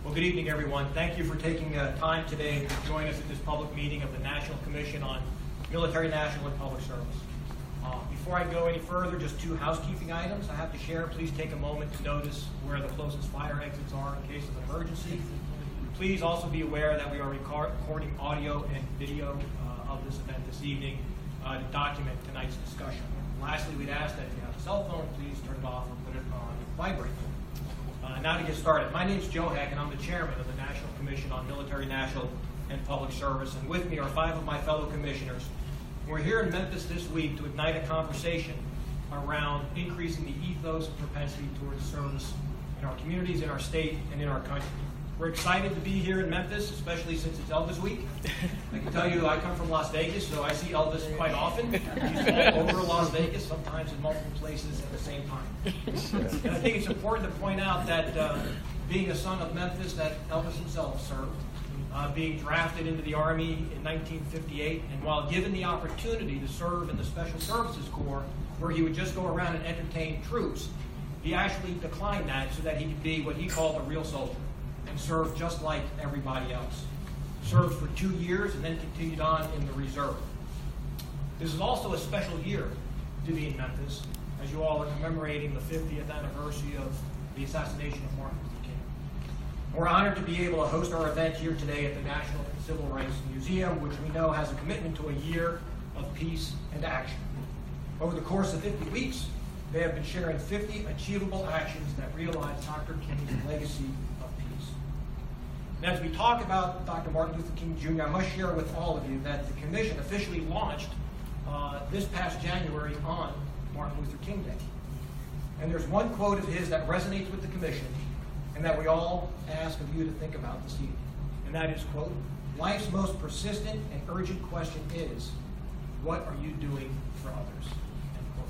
Well, good evening, everyone. Thank you for taking time today to join us at this public meeting of the National Commission on Military, National, and Public Service. Before I go any further, just two housekeeping items I have to share. Please take a moment to notice where the closest fire exits are in case of an emergency. Please also be aware that we are recording audio and video of this event this evening to document tonight's discussion. Lastly, we'd ask that if you have a cell phone, please turn it off or put it on vibrate. Now to get started. My name is Joe Heck, and I'm the chairman of the National Commission on Military, National, and Public Service. And with me are 5 of my fellow commissioners. We're here in Memphis this week to ignite a conversation around increasing the ethos and propensity towards service in our communities, in our state, and in our country. We're excited to be here in Memphis, especially since it's Elvis Week. I can tell you I come from Las Vegas, so I see Elvis quite often. He's all over Las Vegas, sometimes in multiple places at the same time. And I think it's important to point out that being a son of Memphis, that Elvis himself served, being drafted into the Army in 1958, and while given the opportunity to serve in the Special Services Corps, where he would just go around and entertain troops, he actually declined that so that he could be what he called a real soldier and serve just like everybody else. Served for 2 years and then continued on in the reserve. This is also a special year to be in Memphis, as you all are commemorating the 50th anniversary of the assassination of Martin Luther King. We're honored to be able to host our event here today at the National Civil Rights Museum, which we know has a commitment to a year of peace and action. Over the course of 50 weeks, they have been sharing 50 achievable actions that realize Dr. King's legacy of peace. And as we talk about Dr. Martin Luther King Jr., I must share with all of you that the Commission officially launched this past January on Martin Luther King Day. And there's one quote of his that resonates with the Commission and that we all ask of you to think about this evening. And that is, quote, "Life's most persistent and urgent question is, what are you doing for others?" End quote.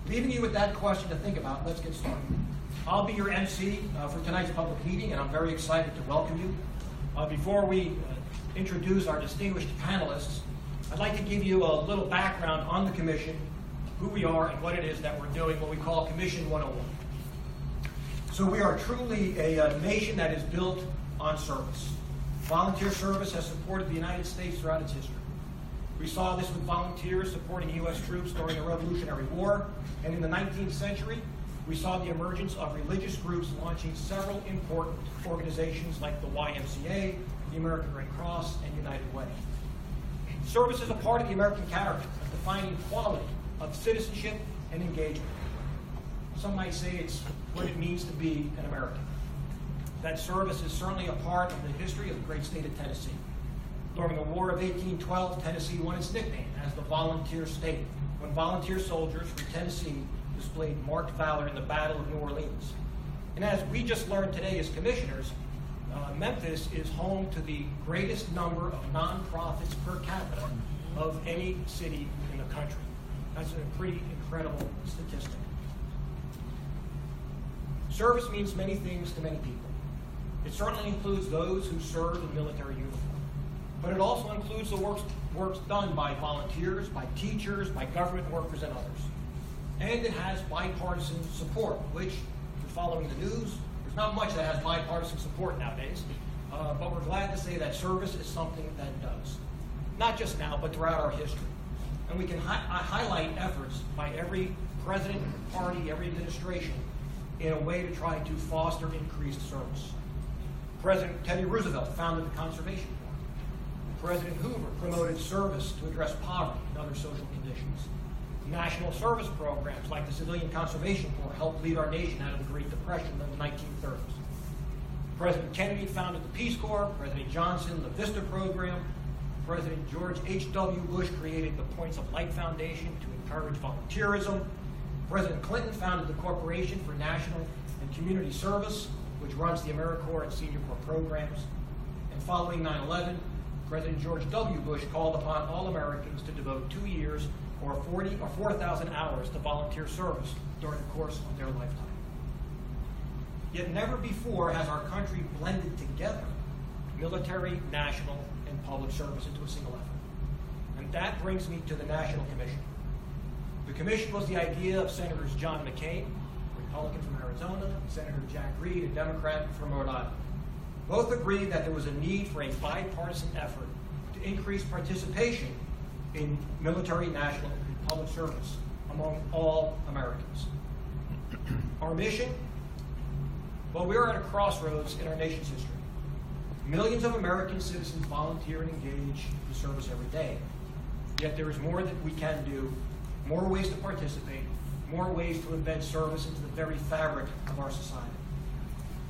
Leaving you with that question to think about, let's get started. I'll be your MC for tonight's public meeting, and I'm very excited to welcome you. Before we introduce our distinguished panelists, I'd like to give you a little background on the Commission, who we are, and what it is that we're doing, what we call Commission 101. So we are truly a nation that is built on service. Volunteer service has supported the United States throughout its history. We saw this with volunteers supporting U.S. troops during the Revolutionary War, and in the 19th century, we saw the emergence of religious groups launching several important organizations like the YMCA, the American Red Cross, and United Way. Service is a part of the American character, a defining quality of citizenship and engagement. Some might say it's what it means to be an American. That service is certainly a part of the history of the great state of Tennessee. During the War of 1812, Tennessee won its nickname as the Volunteer State, when volunteer soldiers from Tennessee displayed marked valor in the Battle of New Orleans. And as we just learned today as commissioners, Memphis is home to the greatest number of nonprofits per capita of any city in the country. That's a pretty incredible statistic. Service means many things to many people. It certainly includes those who serve in military uniform. But it also includes the works done by volunteers, by teachers, by government workers, and others. And it has bipartisan support, which, if you're following the news, there's not much that has bipartisan support nowadays. But we're glad to say that service is something that does. Not just now, but throughout our history. And we can highlight efforts by every president, party, every administration in a way to try to foster increased service. President Teddy Roosevelt founded the Conservation Corps. President Hoover promoted service to address poverty and other social conditions. National service programs like the Civilian Conservation Corps helped lead our nation out of the Great Depression in the 1930s. President Kennedy founded the Peace Corps, President Johnson the VISTA program, President George H.W. Bush created the Points of Light Foundation to encourage volunteerism. President Clinton founded the Corporation for National and Community Service, which runs the AmeriCorps and Senior Corps programs. And following 9/11, President George W. Bush called upon all Americans to devote 2 years or 4,000 hours to volunteer service during the course of their lifetime. Yet never before has our country blended together military, national, and public service into a single effort. And that brings me to the National Commission. The commission was the idea of Senators John McCain, Republican from Arizona, and Senator Jack Reed, a Democrat from Rhode Island. Both agreed that there was a need for a bipartisan effort to increase participation in military, national, and public service among all Americans. Our mission? Well, we are at a crossroads in our nation's history. Millions of American citizens volunteer and engage in service every day. Yet there is more that we can do, more ways to participate, more ways to embed service into the very fabric of our society.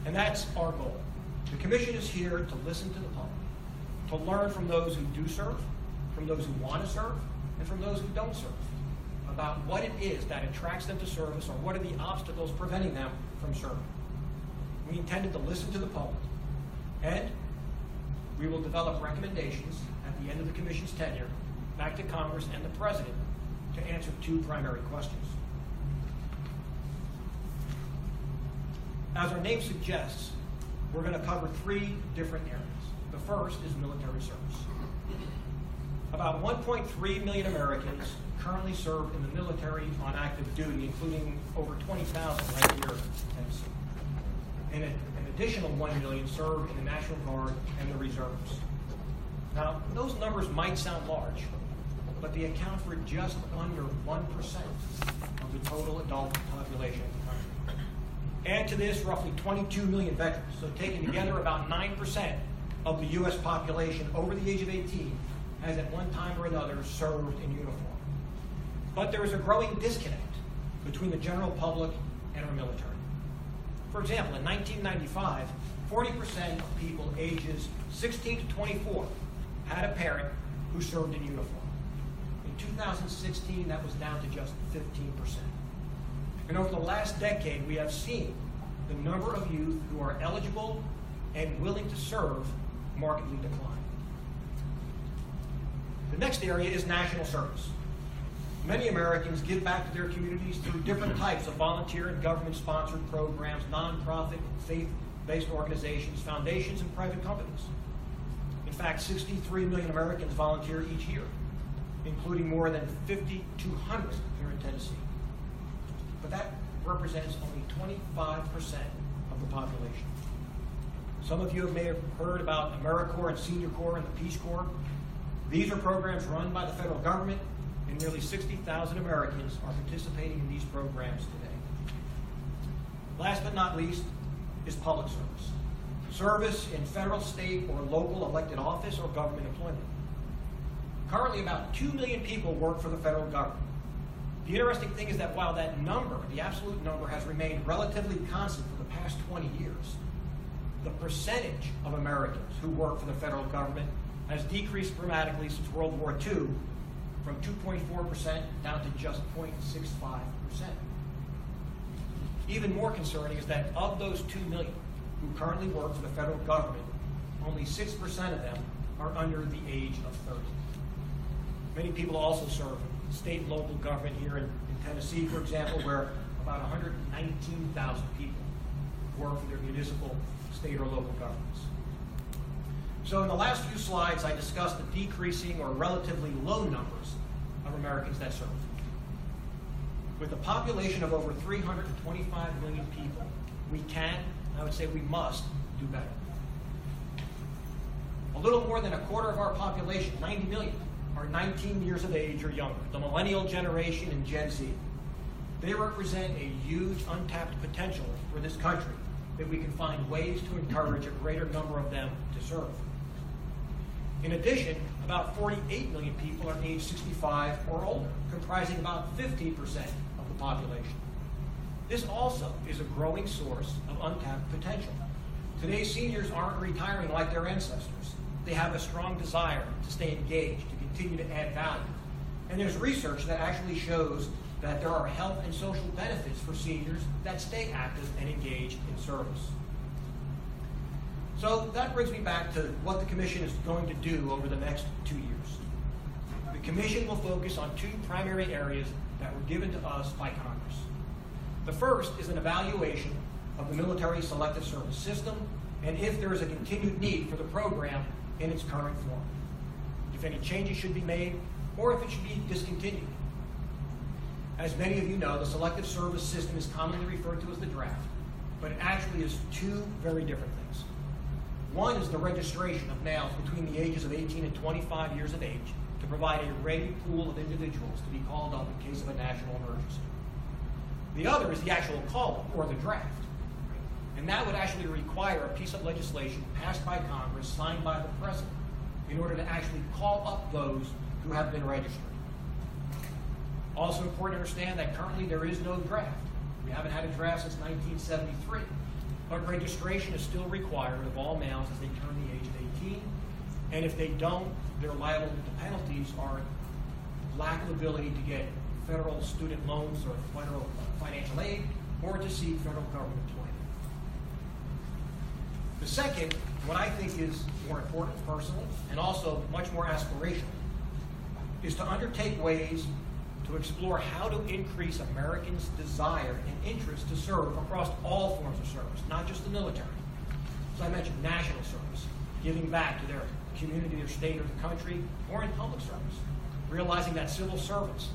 And that's our goal. The Commission is here to listen to the public, to learn from those who do serve, from those who want to serve, and from those who don't serve, about what it is that attracts them to service or what are the obstacles preventing them from serving. We intended to listen to the public, and we will develop recommendations at the end of the Commission's tenure back to Congress and the President to answer two primary questions. As our name suggests, we're going to cover three different areas. The first is military service. About 1.3 million Americans currently serve in the military on active duty, including over 20,000 right here in Tennessee. And an additional 1 million serve in the National Guard and the reserves. Now, those numbers might sound large, but they account for just under 1% of the total adult population of the country. Add to this roughly 22 million veterans, so taken together about 9% of the U.S. population over the age of 18 has at one time or another served in uniform. But there is a growing disconnect between the general public and our military. For example, in 1995, 40% of people ages 16 to 24 had a parent who served in uniform. In 2016, that was down to just 15%. And over the last decade, we have seen the number of youth who are eligible and willing to serve markedly decline. The next area is national service. Many Americans give back to their communities through different types of volunteer and government-sponsored programs, nonprofit, faith-based organizations, foundations, and private companies. In fact, 63 million Americans volunteer each year, including more than 5,200 here in Tennessee. But that represents only 25% of the population. Some of you may have heard about AmeriCorps and Senior Corps and the Peace Corps. These are programs run by the federal government, and nearly 60,000 Americans are participating in these programs today. Last but not least is public service. Service in federal, state, or local elected office or government employment. Currently, about 2 million people work for the federal government. The interesting thing is that while that number, the absolute number, has remained relatively constant for the past 20 years, the percentage of Americans who work for the federal government has decreased dramatically since World War II, from 2.4% down to just 0.65%. Even more concerning is that of those 2 million who currently work for the federal government, only 6% of them are under the age of 30. Many people also serve in state and local government here in Tennessee, for example, where about 119,000 people work for their municipal, state, or local governments. So in the last few slides, I discussed the decreasing or relatively low numbers of Americans that serve. With a population of over 325 million people, we can, I would say we must, do better. A little more than a quarter of our population, 90 million, are 19 years of age or younger, the millennial generation and Gen Z. They represent a huge untapped potential for this country that we can find ways to encourage a greater number of them to serve. In addition, about 48 million people are age 65 or older, comprising about 15% of the population. This also is a growing source of untapped potential. Today's seniors aren't retiring like their ancestors. They have a strong desire to stay engaged, to continue to add value. And there's research that actually shows that there are health and social benefits for seniors that stay active and engaged in service. So that brings me back to what the Commission is going to do over the next 2 years. The Commission will focus on two primary areas that were given to us by Congress. The first is an evaluation of the military selective service system and if there is a continued need for the program in its current form, if any changes should be made, or if it should be discontinued. As many of you know, the selective service system is commonly referred to as the draft, but it actually is two very different things. One is the registration of males between the ages of 18 and 25 years of age to provide a ready pool of individuals to be called up in case of a national emergency. The other is the actual call-up, or the draft. And that would actually require a piece of legislation passed by Congress, signed by the President, in order to actually call up those who have been registered. Also important to understand that currently there is no draft. We haven't had a draft since 1973. But registration is still required of all males as they turn the age of 18. And if they don't, they're liable to penalties are lack of ability to get federal student loans or federal financial aid, or to seek federal government employment. The second, what I think is more important personally, and also much more aspirational, is to undertake ways to explore how to increase Americans' desire and interest to serve across all forms of service, not just the military. As I mentioned, national service, giving back to their community, their state, or the country, or in public service. Realizing that civil servants,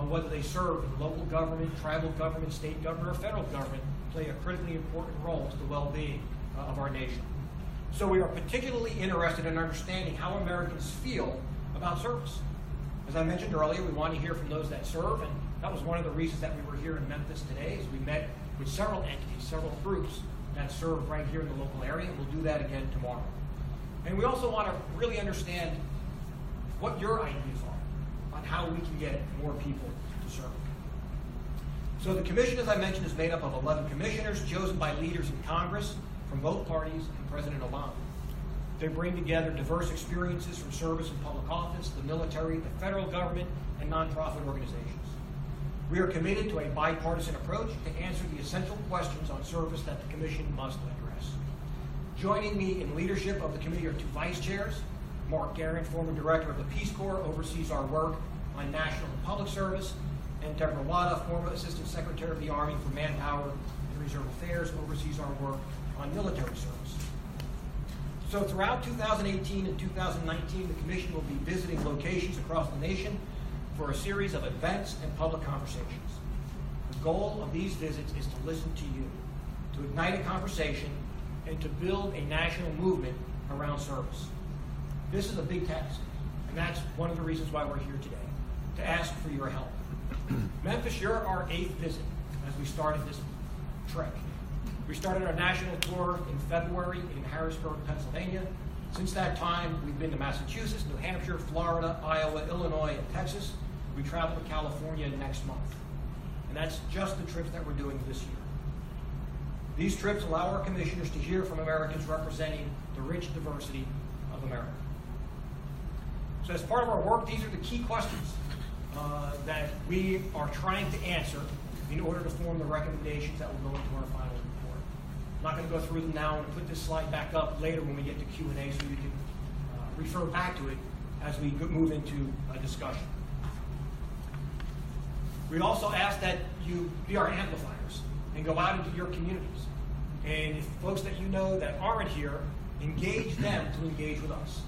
whether they serve in local government, tribal government, state government, or federal government, play a critically important role to the well-being of our nation. So we are particularly interested in understanding how Americans feel about service. As I mentioned earlier, we want to hear from those that serve, and that was one of the reasons that we were here in Memphis today, is we met with several entities, several groups that serve right here in the local area, and we'll do that again tomorrow. And we also want to really understand what your ideas are on how we can get more people to serve. So the commission, as I mentioned, is made up of 11 commissioners chosen by leaders in Congress from both parties and President Obama. They bring together diverse experiences from service in public office, the military, the federal government, and nonprofit organizations. We are committed to a bipartisan approach to answer the essential questions on service that the commission must address. Joining me in leadership of the committee are two vice chairs. Mark Guerin, former director of the Peace Corps, oversees our work on national and public service, and Deborah Wada, former assistant secretary of the Army for Manpower and Reserve Affairs, oversees our work on military service. So throughout 2018 and 2019, the Commission will be visiting locations across the nation for a series of events and public conversations. The goal of these visits is to listen to you, to ignite a conversation, and to build a national movement around service. This is a big task, and that's one of the reasons why we're here today, to ask for your help. Memphis, you're our 8th visit as we started this trek. We started our national tour in February in Harrisburg, Pennsylvania. Since that time, we've been to Massachusetts, New Hampshire, Florida, Iowa, Illinois, and Texas. We travel to California next month. And that's just the trips that we're doing this year. These trips allow our commissioners to hear from Americans representing the rich diversity of America. So as part of our work, these are the key questions that we are trying to answer in order to form the recommendations that will go into our final report. I'm not going to go through them now. I'm going to put this slide back up later when we get to Q&A so you can refer back to it as we move into a discussion. We also ask that you be our amplifiers and go out into your communities. And if folks that you know that aren't here, engage them to engage with us.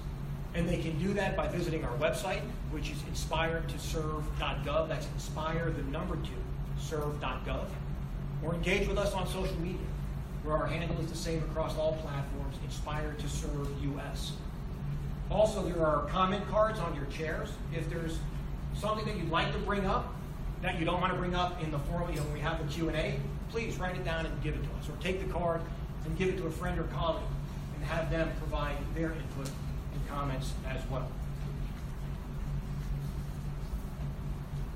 And they can do that by visiting our website, which is inspiredtoserve.gov. That's serve.gov. Or engage with us on social media, where our handle is the same across all platforms, Inspired to Serve US. Also, there are comment cards on your chairs. If there's something that you'd like to bring up that you don't want to bring up in the forum, when we have the Q&A, please write it down and give it to us. Or take the card and give it to a friend or colleague and have them provide their input and comments as well.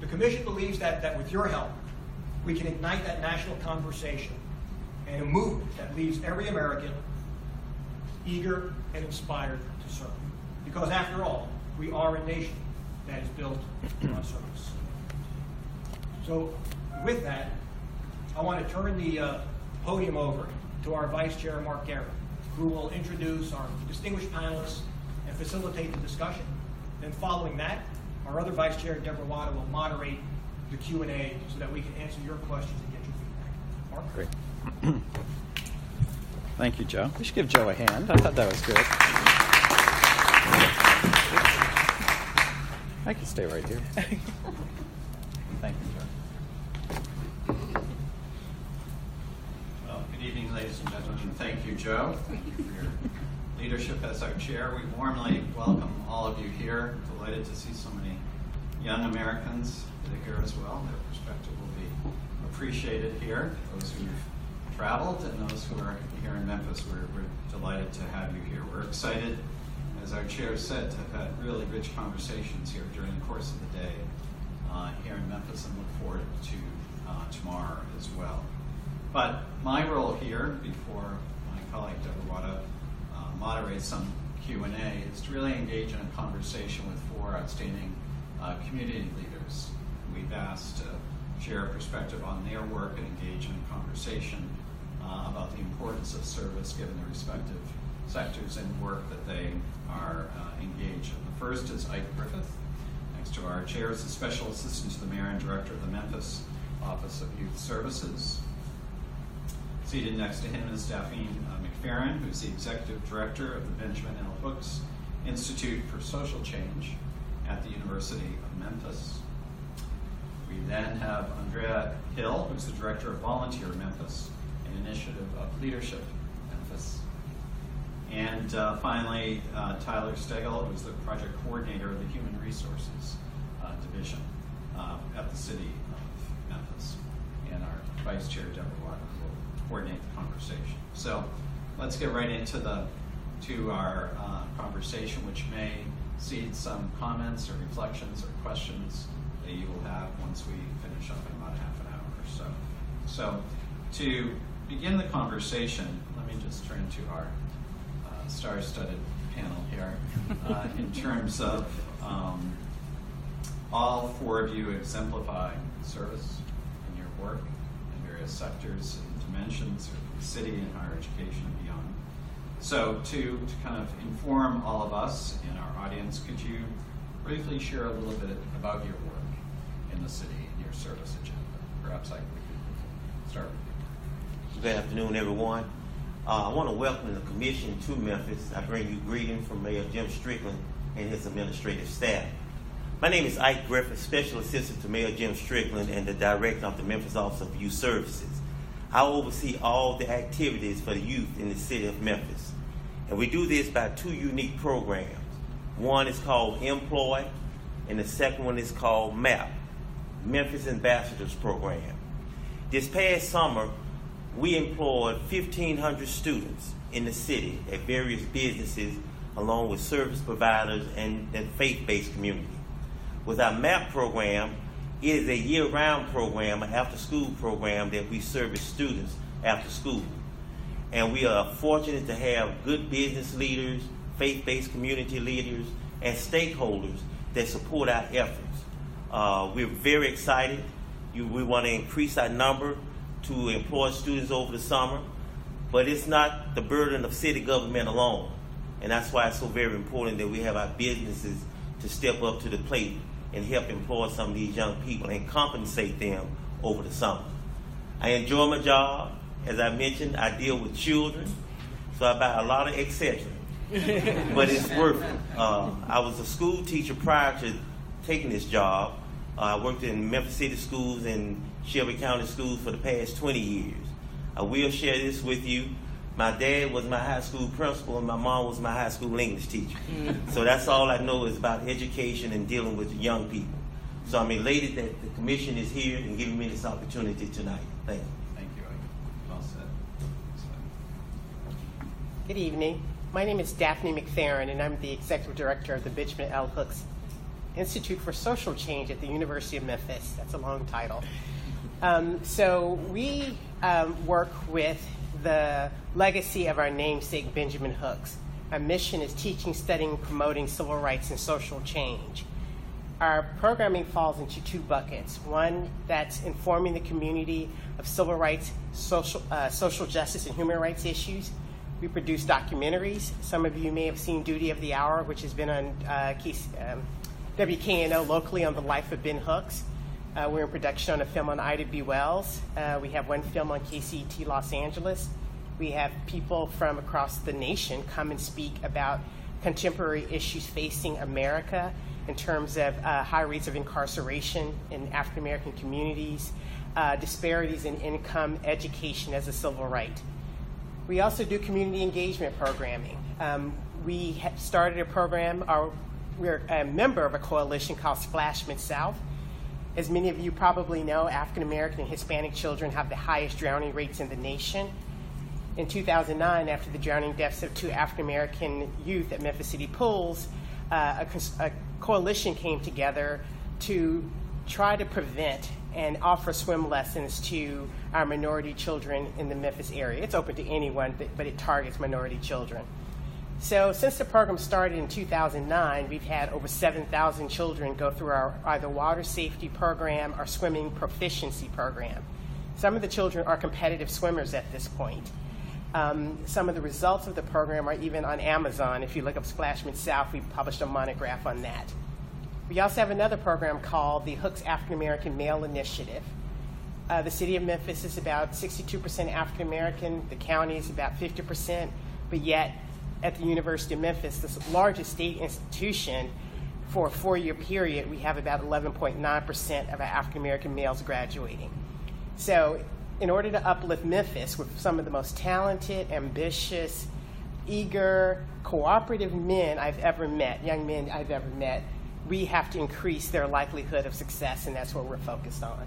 The Commission believes that with your help, we can ignite that national conversation and a movement that leaves every American eager and inspired to serve. Because after all, we are a nation that is built on service. So with that, I want to turn the podium over to our Vice Chair, Mark Guerin, who will introduce our distinguished panelists and facilitate the discussion. Then following that, our other Vice Chair, Deborah Wada, will moderate the Q&A so that we can answer your questions and get your feedback. Mark? Great. Thank you, Joe. We should give Joe a hand. I thought that was good. I can stay right here. Thank you, Joe. Well, good evening, ladies and gentlemen. Thank you, Joe, for your leadership as our chair, we warmly welcome all of you here. Delighted to see so many young Americans that are here as well. Their perspective will be appreciated here. Those who've traveled and those who are here in Memphis, we're delighted to have you here. We're excited, as our chair said, to have had really rich conversations here during the course of the day here in Memphis, and look forward to tomorrow as well. But my role here, before my colleague Deborah moderates some Q&A, is to really engage in a conversation with four outstanding community leaders. We've asked to share a perspective on their work and engage in a conversation about the importance of service given the respective sectors and work that they are engaged in. The first is Ike Griffith. Next to our chair is the Special Assistant to the Mayor and Director of the Memphis Office of Youth Services. Seated next to him is Daphne McFerrin, who's the Executive Director of the Benjamin L. Hooks Institute for Social Change at the University of Memphis. We then have Andrea Hill, who's the Director of Volunteer Memphis, an initiative of Leadership Memphis. And finally, Tyler Stegel, who's the Project Coordinator of the Human Resources Division at the City of Memphis. And our Vice Chair, Deborah Water, will coordinate the conversation. So let's get right into our conversation, which may seed some comments or reflections or questions that you will have once we finish up in about half an hour or so. So to begin the conversation, let me just turn to our star-studded panel here in terms of all four of you exemplify service in your work in various sectors and dimensions of the city and higher education and beyond. So to kind of inform all of us and our audience, could you briefly share a little bit about your work in the city and your service agenda? Perhaps I could start with you. Good afternoon, everyone. I want to welcome the commission to Memphis. I bring you greetings from Mayor Jim Strickland and his administrative staff. My name is Ike Griffith, Special Assistant to Mayor Jim Strickland and the Director of the Memphis Office of Youth Services. I oversee all the activities for the youth in the city of Memphis. And we do this by two unique programs. One is called Employ, and the second one is called MAP, Memphis Ambassadors Program. This past summer, we employed 1,500 students in the city at various businesses, along with service providers and faith-based community. With our MAP program, it is a year-round program, an after-school program that we service students after school. And we are fortunate to have good business leaders, faith-based community leaders, and stakeholders that support our efforts. We're very excited. We want to increase our number to employ students over the summer, but it's not the burden of city government alone. And that's why it's so very important that we have our businesses to step up to the plate and help employ some of these young people and compensate them over the summer. I enjoy my job. As I mentioned, I deal with children, so I buy a lot of etc. But it's worth it. I was a school teacher prior to taking this job. I worked in Memphis City schools and Shelby County schools for the past 20 years. I will share this with you. My dad was my high school principal and my mom was my high school English teacher. So that's all I know is about education and dealing with young people. So I'm elated that the commission is here and giving me this opportunity tonight. Thank you. Thank you. Well said. Good evening. My name is Daphne McFerrin, and I'm the Executive Director of the Benjamin L. Hooks Institute for Social Change at the University of Memphis. That's a long title. So we work with the legacy of our namesake, Benjamin Hooks. Our mission is teaching, studying, promoting civil rights and social change. Our programming falls into two buckets. One that's informing the community of civil rights, social justice, and human rights issues. We produce documentaries. Some of you may have seen Duty of the Hour, which has been on WKNO locally on the life of Ben Hooks. We're in production on a film on Ida B. Wells. We have one film on KCET Los Angeles. We have people from across the nation come and speak about contemporary issues facing America in terms of high rates of incarceration in African American communities, disparities in income, education as a civil right. We also do community engagement programming. We have started a program, we're a member of a coalition called Splash Mid-South. As many of you probably know, African American and Hispanic children have the highest drowning rates in the nation. In 2009, after the drowning deaths of 2 African American youth at Memphis City Pools, a coalition came together to try to prevent and offer swim lessons to our minority children in the Memphis area. It's open to anyone, but it targets minority children. So since the program started in 2009, we've had over 7,000 children go through our either water safety program or swimming proficiency program. Some of the children are competitive swimmers at this point. Some of the results of the program are even on Amazon. If you look up Splash Mid-South, we published a monograph on that. We also have another program called the Hooks African American Male Initiative. The city of Memphis is about 62% African American. The county is about 50%, but yet at the University of Memphis, the largest state institution, for a 4-year period, we have about 11.9% of our African American males graduating. So in order to uplift Memphis with some of the most talented, ambitious, eager, cooperative men I've ever met, young men I've ever met, we have to increase their likelihood of success, and that's what we're focused on.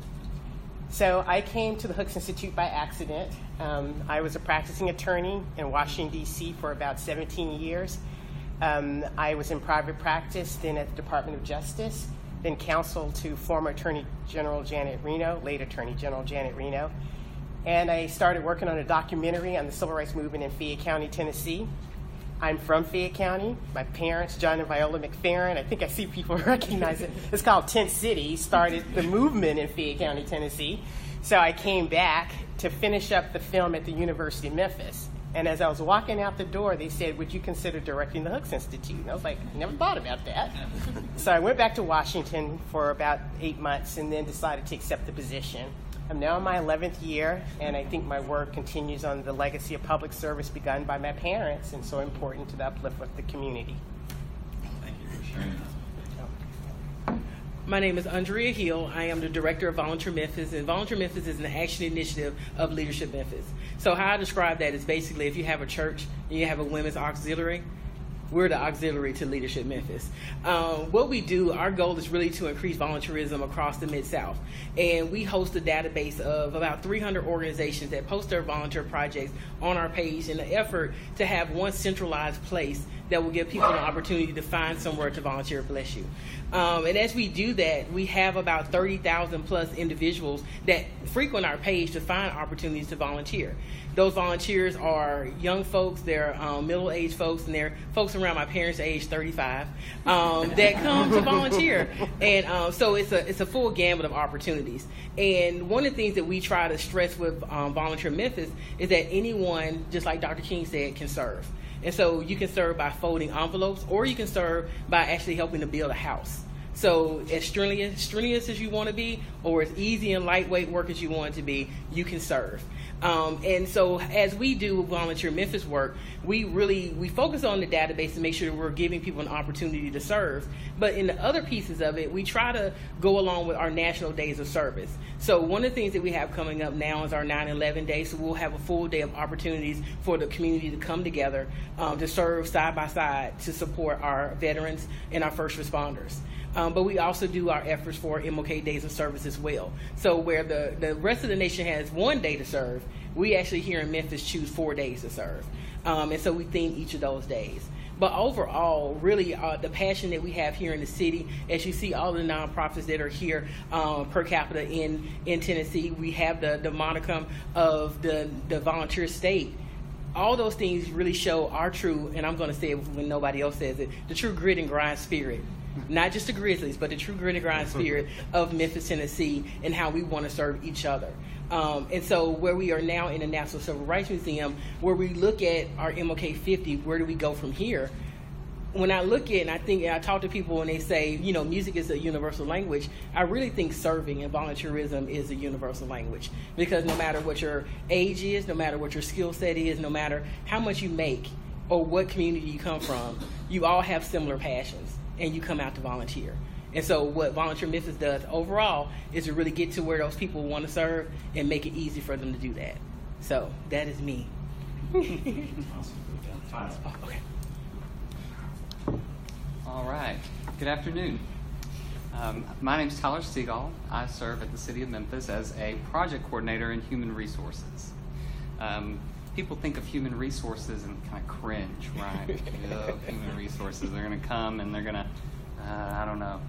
So I came to the Hooks Institute by accident. I was a practicing attorney in Washington, D.C. for about 17 years. I was in private practice, then at the Department of Justice, then counsel to former Attorney General Janet Reno, late Attorney General Janet Reno. And I started working on a documentary on the civil rights movement in Fayette County, Tennessee. I'm from Fayette County. My parents, John and Viola McFerrin, I think I see people recognize it. It's called Tent City, started the movement in Fayette County, Tennessee. So I came back to finish up the film at the University of Memphis. And as I was walking out the door, they said, would you consider directing the Hooks Institute? And I was like, I never thought about that. So I went back to Washington for about 8 months and then decided to accept the position. I'm now in my 11th year, and I think my work continues on the legacy of public service begun by my parents, and so important to the uplift of the community. Thank you for sharing that. My name is Andrea Hill. I am the director of Volunteer Memphis, and Volunteer Memphis is an action initiative of Leadership Memphis. So how I describe that is basically if you have a church and you have a women's auxiliary, we're the auxiliary to Leadership Memphis. What we do, our goal is really to increase volunteerism across the Mid-South. And we host a database of about 300 organizations that post their volunteer projects on our page in an effort to have one centralized place that will give people an opportunity to find somewhere to volunteer, bless you. And as we do that, we have about 30,000 plus individuals that frequent our page to find opportunities to volunteer. Those volunteers are young folks, they're middle-aged folks, and they're folks around my parents' age, 35, that come to volunteer. And so it's a full gamut of opportunities. And one of the things that we try to stress with Volunteer Memphis is that anyone, just like Dr. King said, can serve. And so you can serve by folding envelopes, or you can serve by actually helping to build a house. So as strenuous as you want to be, or as easy and lightweight work as you want it to be, you can serve. And so as we do Volunteer Memphis work, we focus on the database to make sure that we're giving people an opportunity to serve. But in the other pieces of it, we try to go along with our national days of service. So one of the things that we have coming up now is our 9/11 day. So we'll have a full day of opportunities for the community to come together to serve side by side to support our veterans and our first responders. But we also do our efforts for MLK Days of Service as well. So where the rest of the nation has one day to serve, we actually here in Memphis choose 4 days to serve. And so we theme each of those days. But overall, really, the passion that we have here in the city, as you see all the nonprofits that are here per capita in Tennessee, we have the monicum of the volunteer state. All those things really show our true, and I'm going to say it when nobody else says it, the true grit and grind spirit. Not just the Grizzlies, but the true grit and grind spirit of Memphis, Tennessee, and how we want to serve each other. And so where we are now in the National Civil Rights Museum, where we look at our MLK 50, where do we go from here? When I look at, and I talk to people and they say, you know, music is a universal language, I really think serving and volunteerism is a universal language. Because no matter what your age is, no matter what your skill set is, no matter how much you make or what community you come from, you all have similar passions. And you come out to volunteer. And so what Volunteer Memphis does overall is to really get to where those people want to serve and make it easy for them to do that. So that is me. Awesome. Tyler. All right. Good afternoon. My name is Tyler Seagal. I serve at the City of Memphis as a project coordinator in human resources. People think of human resources and kind of cringe, right? Oh, human resources. They're going to come and they're going to, I don't know,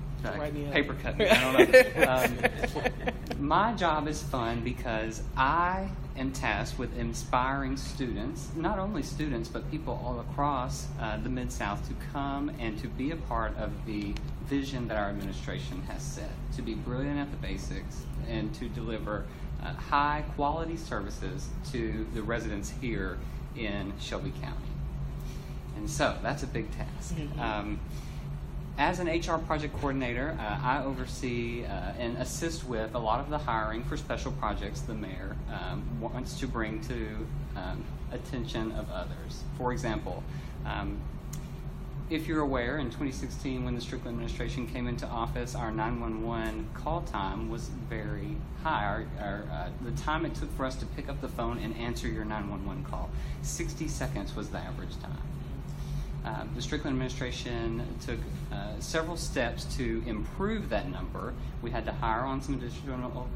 paper cut me. I don't know. My job is fun because I am tasked with inspiring students, not only students, but people all across the Mid-South to come and to be a part of the vision that our administration has set, to be brilliant at the basics and to deliver high quality services to the residents here in Shelby County. And so that's a big task. As an HR project coordinator, I oversee and assist with a lot of the hiring for special projects the mayor wants to bring to attention of others. For example, if you're aware, in 2016 when the Strickland administration came into office, our 911 call time was very high. The time it took for us to pick up the phone and answer your 911 call, 60 seconds was the average time. The Strickland administration took several steps to improve that number. We had to hire on some additional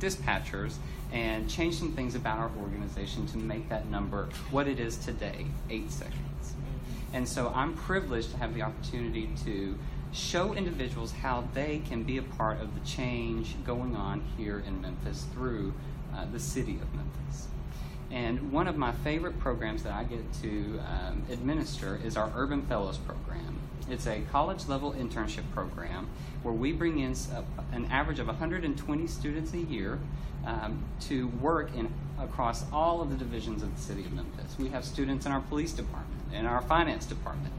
dispatchers and change some things about our organization to make that number what it is today, 8 seconds. And so I'm privileged to have the opportunity to show individuals how they can be a part of the change going on here in Memphis through the city of Memphis. And one of my favorite programs that I get to administer is our Urban Fellows program. It's a college-level internship program where we bring in an average of 120 students a year to work across all of the divisions of the city of Memphis. We have students in our police department, in our finance department.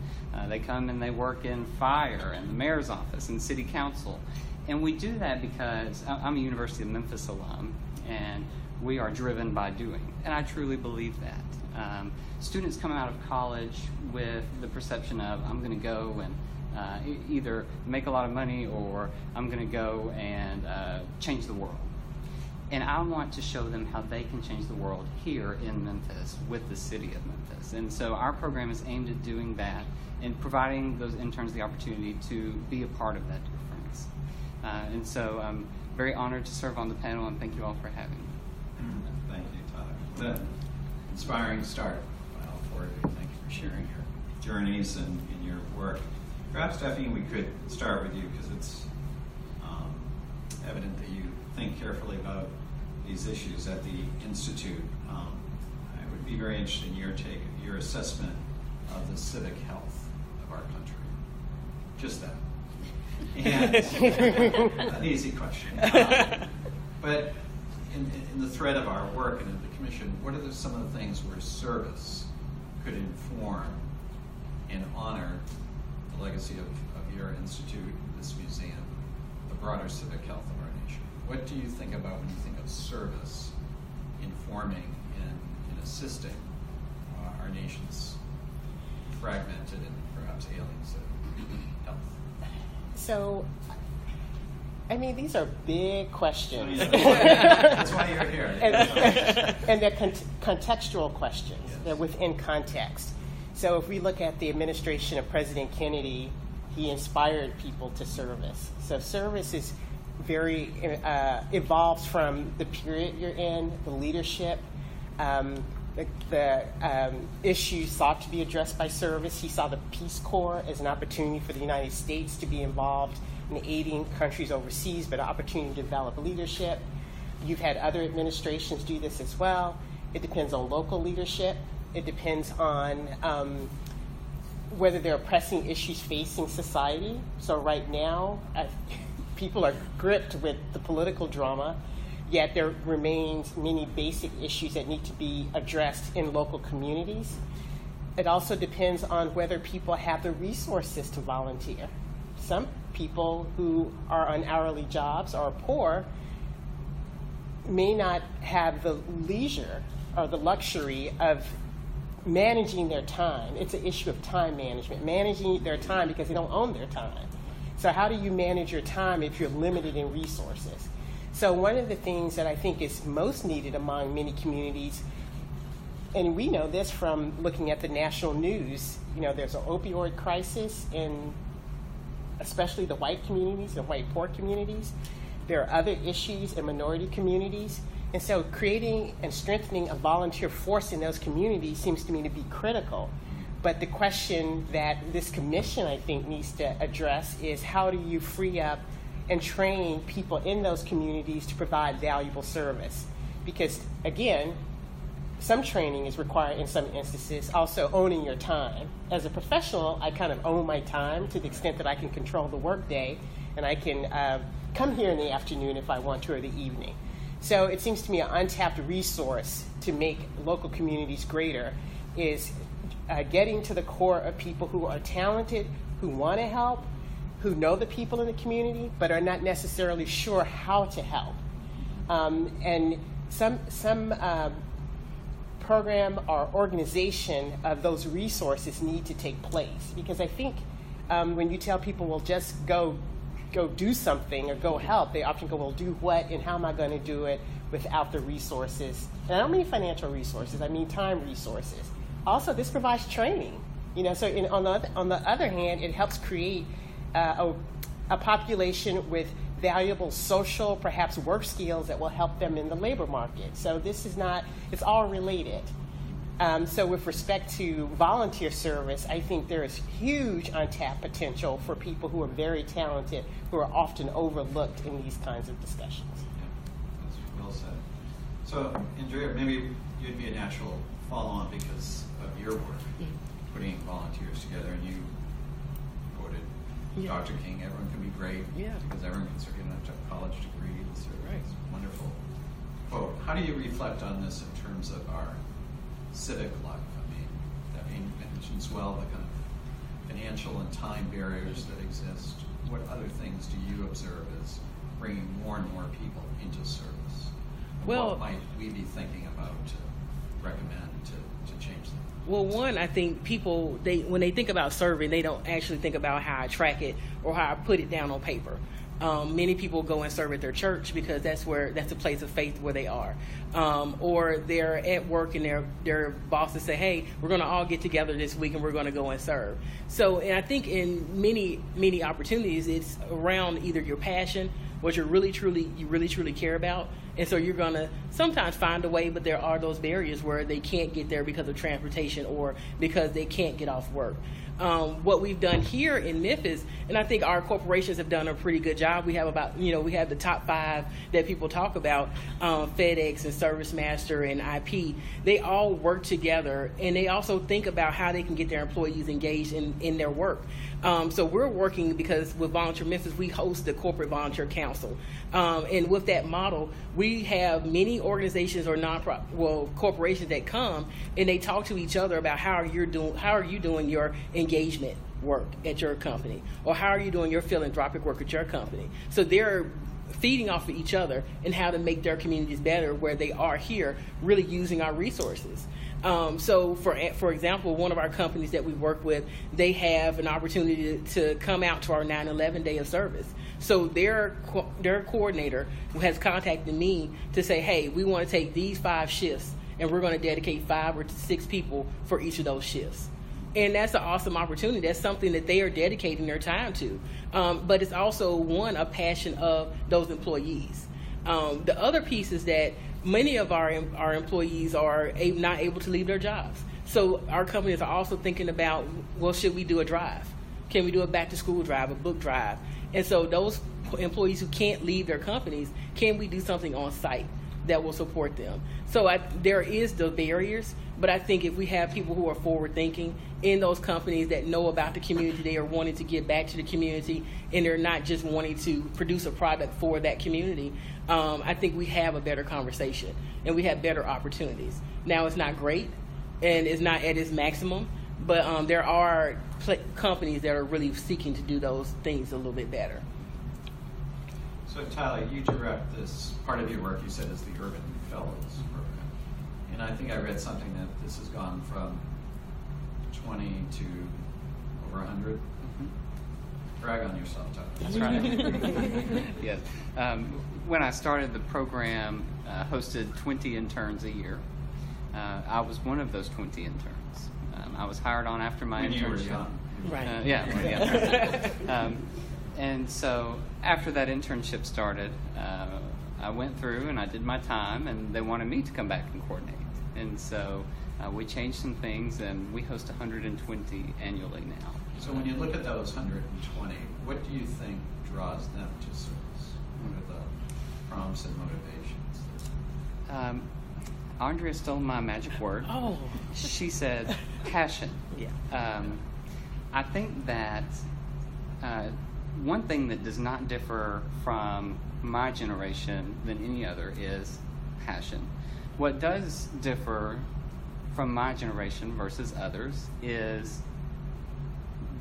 They come and they work in fire and the mayor's office and city council. And we do that because I'm a University of Memphis alum, and we are driven by doing. And I truly believe that. Students come out of college with the perception of, I'm going to go and either make a lot of money or I'm going to go and change the world. And I want to show them how they can change the world here in Memphis with the city of Memphis. And so our program is aimed at doing that and providing those interns the opportunity to be a part of that difference. And so I'm very honored to serve on the panel, and thank you all for having me. Thank you, Tyler. The inspiring start by all four of you. Thank you for sharing your journeys and your work. Perhaps, Stephanie, we could start with you because it's evident that you think carefully about these issues at the Institute. I would be very interested in your take, your assessment of the civic health of our country. Just that. And an easy question. But in the thread of our work and in the commission, what are some of the things where service could inform and honor the legacy of your institute, this museum, the broader civic health of our nation? What do you think about when you think of service informing and assisting our nation's fragmented and perhaps ailing civic health? So, I mean, these are big questions. That's why you're here. And they're contextual questions. Yes. They're within context. So if we look at the administration of President Kennedy, he inspired people to service. So service is very evolves from the period you're in, the leadership, the issues sought to be addressed by service. He saw the Peace Corps as an opportunity for the United States to be involved in aiding countries overseas, but an opportunity to develop leadership. You've had other administrations do this as well. It depends on local leadership. It depends on whether there are pressing issues facing society. So right now, people are gripped with the political drama, yet there remains many basic issues that need to be addressed in local communities. It also depends on whether people have the resources to volunteer. Some people who are on hourly jobs or poor may not have the leisure or the luxury of managing their time. It's an issue of time management, managing their time because they don't own their time. So how do you manage your time if you're limited in resources? So one of the things that I think is most needed among many communities And we know this from looking at the national news. You know, there's an opioid crisis in especially the white communities and white poor communities. There are other issues in minority communities. And so creating and strengthening a volunteer force in those communities seems to me to be critical. But the question that this commission, I think, needs to address is how do you free up and train people in those communities to provide valuable service? Because, again, some training is required in some instances, also owning your time. As a professional, I kind of own my time to the extent that I can control the workday, and I can come here in the afternoon if I want to, or the evening. So it seems to me an untapped resource to make local communities greater is getting to the core of people who are talented, who want to help, who know the people in the community, but are not necessarily sure how to help. And some program or organization of those resources need to take place. Because I think when you tell people, well, just go do something or go help, they often go, well, do what and how am I going to do it without the resources? And I don't mean financial resources, I mean time resources. Also, this provides training. You know, so on the other hand, it helps create a population with valuable social, perhaps work skills that will help them in the labor market. So this is not, it's all related. So with respect to volunteer service, I think there is huge untapped potential for people who are very talented, who are often overlooked in these kinds of discussions. Yeah, that's well said. So, Andrea, maybe you'd be a natural follow-on because of your work, putting volunteers together, and you quoted Dr. King, everyone can be great because everyone can serve, you don't have to have a college degree to serve. Right. It's a wonderful quote. How do you reflect on this in terms of our civic life? I mean, that mentions well the kind of financial and time barriers that exist. What other things do you observe as bringing more and more people into service? Well, what might we be thinking about to recommend to change that? Well, one, I think people, when they think about serving, they don't actually think about how I track it or how I put it down on paper. Many people go and serve at their church because that's a place of faith where they are. Or they're at work and their bosses say, hey, we're going to all get together this week and we're going to go and serve. So, and I think in many opportunities, it's around either your passion, what you really truly care about. And so you're going to sometimes find a way, but there are those barriers where they can't get there because of transportation or because they can't get off work. What we've done here in Memphis, and I think our corporations have done a pretty good job. We have we have the top 5 that people talk about, FedEx and ServiceMaster and IP. They all work together, and they also think about how they can get their employees engaged in their work. So we're working because with Volunteer Memphis, we host the Corporate Volunteer Council. And with that model, we have many organizations or corporations that come and they talk to each other about how are you doing your engagement work at your company, or how are you doing your philanthropic work at your company. So they're feeding off of each other and how to make their communities better where they are here, really using our resources. So for example, one of our companies that we work with, they have an opportunity to come out to our 9/11 day of service. So their coordinator has contacted me to say, hey, we want to take these 5 shifts and we're going to dedicate 5 or 6 people for each of those shifts. And that's an awesome opportunity. That's something that they are dedicating their time to. But it's also, a passion of those employees. The other piece is that many of our employees are not able to leave their jobs. So our companies are also thinking about, well, should we do a drive? Can we do a back-to-school drive, a book drive? And so those employees who can't leave their companies, can we do something on site that will support them? So there is the barriers, but I think if we have people who are forward-thinking in those companies that know about the community, they are wanting to give back to the community, and they're not just wanting to produce a product for that community, I think we have a better conversation and we have better opportunities. Now, it's not great and it's not at its maximum, but there are companies that are really seeking to do those things a little bit better. So, Tyler, you direct this part of your work, you said, is the Urban Fellows Program. And I think I read something that this has gone from 20 to over 100. Brag on yourself, Tyler. That's right. Yes. When I started the program, hosted 20 interns a year. I was one of those 20 interns. I was hired on after my When internship. you were young. Right. Yeah. And so after that internship started, I went through and I did my time, and they wanted me to come back and coordinate. And so we changed some things, and we host 120 annually now. So when you look at those 120, what do you think draws them to service? What are the prompts and motivations? Andrea stole my magic word. Oh. She said passion. Yeah. I think that one thing that does not differ from my generation than any other is passion. What does differ from my generation versus others is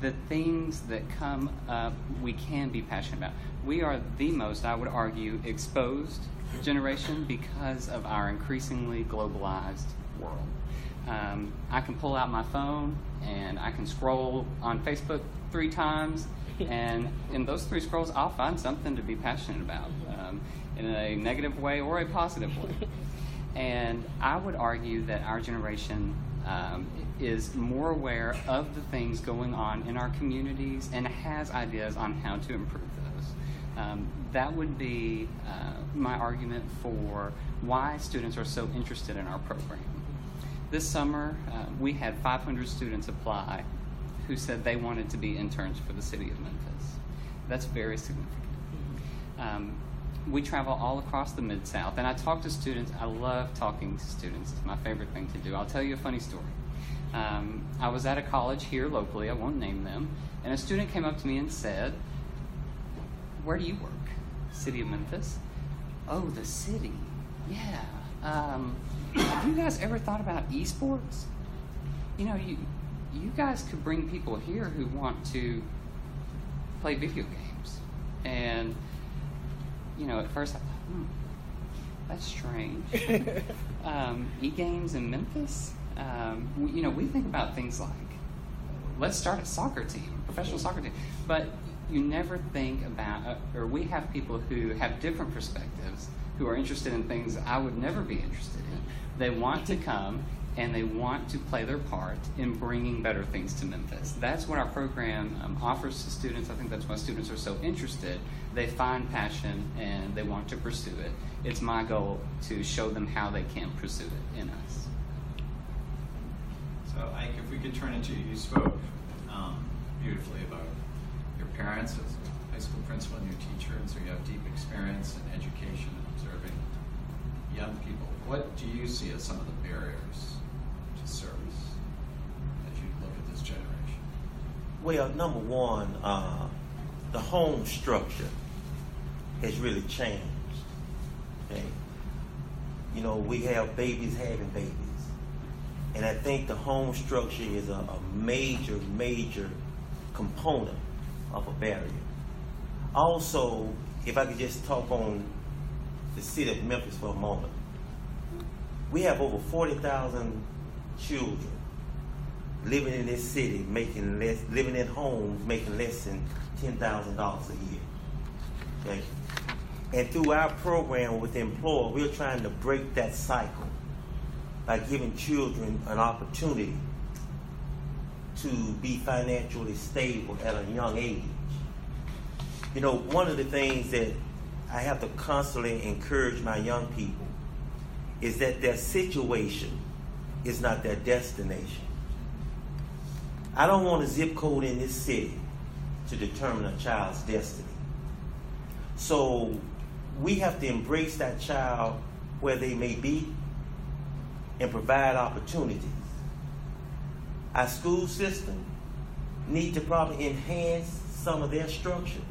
the things that come up we can be passionate about. We are the most, I would argue, exposed generation because of our increasingly globalized world. I can pull out my phone and I can scroll on Facebook 3 times, and in those 3 scrolls I'll find something to be passionate about, in a negative way or a positive way. And I would argue that our generation is more aware of the things going on in our communities and has ideas on how to improve those. That would be my argument for why students are so interested in our program. This summer, we had 500 students apply who said they wanted to be interns for the city of Memphis. That's very significant. We travel all across the Mid-South, and I talk to students. I love talking to students. It's my favorite thing to do. I'll tell you a funny story. I was at a college here locally, I won't name them, and a student came up to me and said, "Where do you work?" City of Memphis. "Oh, the city. Yeah. Have you guys ever thought about esports? You know, you guys could bring people here who want to play video games." And, you know, at first I thought, that's strange. E-games in Memphis? We think about things like, let's start a soccer team, professional soccer team. But you never think about, or we have people who have different perspectives, who are interested in things I would never be interested in. They want to come and they want to play their part in bringing better things to Memphis. That's what our program offers to students. I think that's why students are so interested. They find passion and they want to pursue it. It's my goal to show them how they can pursue it in us. So Ike, if we could turn it to you, you spoke beautifully about your parents as a high school principal and your teacher, and so you have deep experience in education and observing young people. What do you see as some of the barriers to service as you look at this generation? Well, number one, the home structure has really changed. Okay? You know, we have babies having babies. And I think the home structure is a major, major component of a barrier. Also, if I could just talk on the city of Memphis for a moment. We have over 40,000 children living in this city, living in homes making less than $10,000 a year. Okay? And through our program with the employer, we're trying to break that cycle by giving children an opportunity to be financially stable at a young age. You know, one of the things that I have to constantly encourage my young people is that their situation is not their destination. I don't want a zip code in this city to determine a child's destiny. So we have to embrace that child where they may be and provide opportunities. Our school system need to probably enhance some of their structure,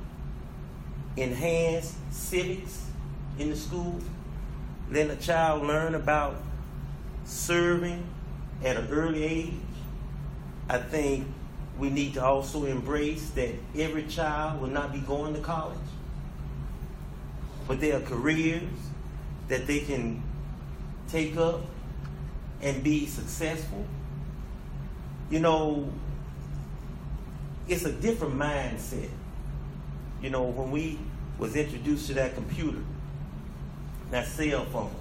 enhance civics in the school, letting a child learn about serving at an early age. I think we need to also embrace that every child will not be going to college, but there are careers that they can take up and be successful. You know, it's a different mindset. You know, when we was introduced to that computer, that cell phone,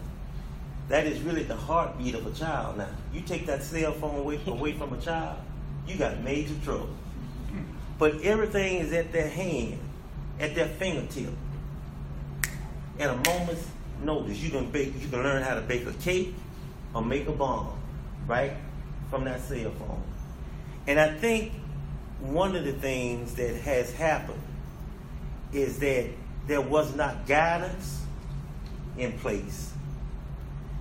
That is really the heartbeat of a child now. You take that cell phone away from a child, you got major trouble. But everything is at their hand, at their fingertip. At a moment's notice, you can learn how to bake a cake or make a bomb, right, from that cell phone. And I think one of the things that has happened is that there was not guidance in place.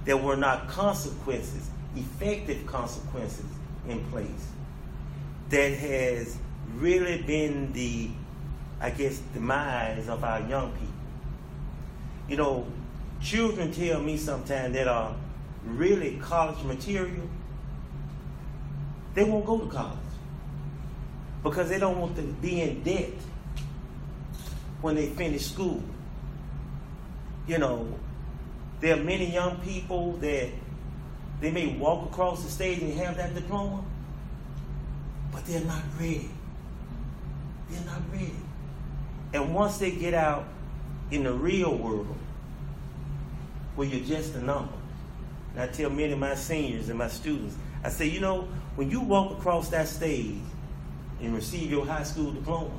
There were not consequences, effective consequences in place. That has really been the, I guess, demise of our young people. You know, children tell me sometimes that are really college material, they won't go to college because they don't want to be in debt when they finish school. You know, there are many young people that they may walk across the stage and have that diploma, but they're not ready. They're not ready. And once they get out in the real world, where you're just a number, and I tell many of my seniors and my students, I say, you know, when you walk across that stage and receive your high school diploma,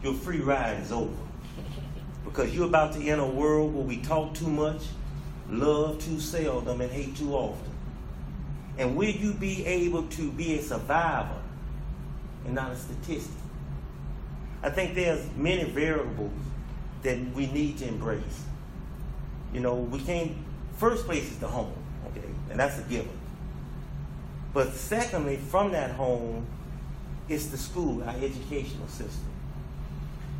your free ride is over. Because you're about to enter a world where we talk too much, love too seldom, and hate too often. And will you be able to be a survivor and not a statistic? I think there's many variables that we need to embrace. You know, we can't, first place is the home, okay, and that's a given. But secondly, from that home, it's the school, our educational system.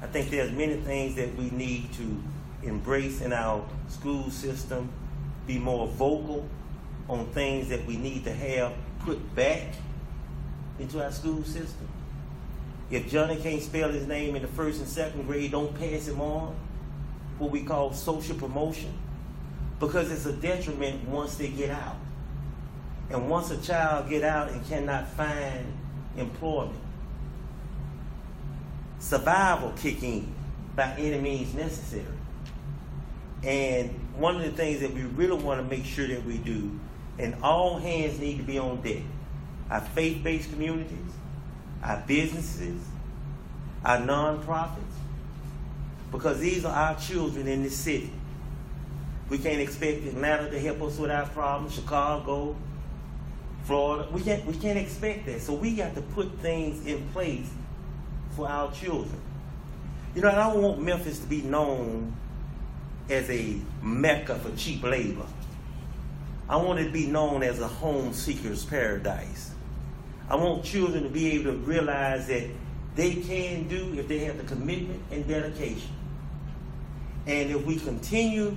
I think there's many things that we need to embrace in our school system, be more vocal on things that we need to have put back into our school system. If Johnny can't spell his name in the first and second grade, don't pass him on, what we call social promotion, because it's a detriment once they get out. And once a child get out and cannot find employment, survival kick in by any means necessary. And one of the things that we really want to make sure that we do, and all hands need to be on deck, our faith-based communities, our businesses, our nonprofits, because these are our children in this city. We can't expect Atlanta to help us with our problems, Chicago, Florida. We can't expect that. So we got to put things in place for our children. You know, I don't want Memphis to be known as a mecca for cheap labor. I want it to be known as a home seeker's paradise. I want children to be able to realize that they can do if they have the commitment and dedication. And if we continue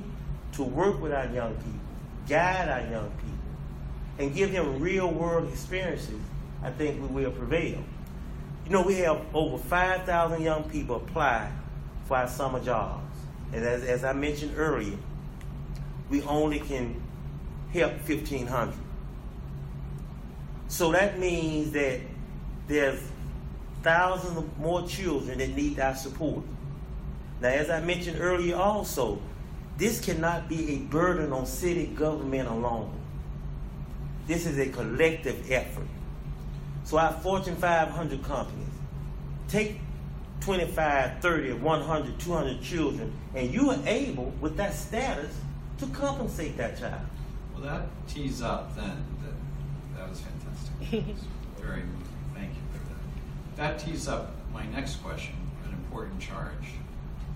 to work with our young people, guide our young people, and give them real world experiences, I think we will prevail. You know, we have over 5,000 young people apply for our summer jobs. And as I mentioned earlier, we only can help 1,500. So that means that there's thousands of more children that need our support. Now, as I mentioned earlier also, this cannot be a burden on city government alone. This is a collective effort. So our Fortune 500 companies, take 25, 30, 100, 200 children, and you are able, with that status, to compensate that child. Well, that tees up then. That was fantastic. Very moving. Thank you for that. That tees up my next question, an important charge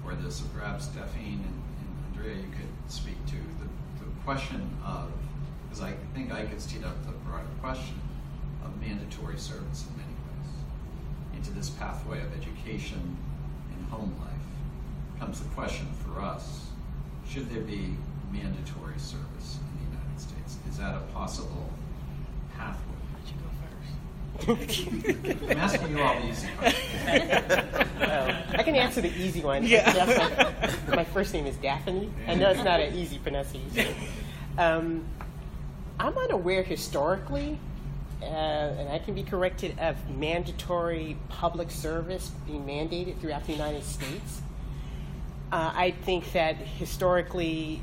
for this. So perhaps Daphne and Andrea, you could speak to the question of, because I think Ike's teed up the broader question of mandatory service in many ways. Into this pathway of education and home life comes the question for us, should there be mandatory service in the United States? Is that a possible pathway? I'm asking you all the easy questions. I can answer the easy one. Yeah. My first name is Daphne. I know it's not an easy pronunciation. I'm unaware historically, and I can be corrected, of mandatory public service being mandated throughout the United States. I think that historically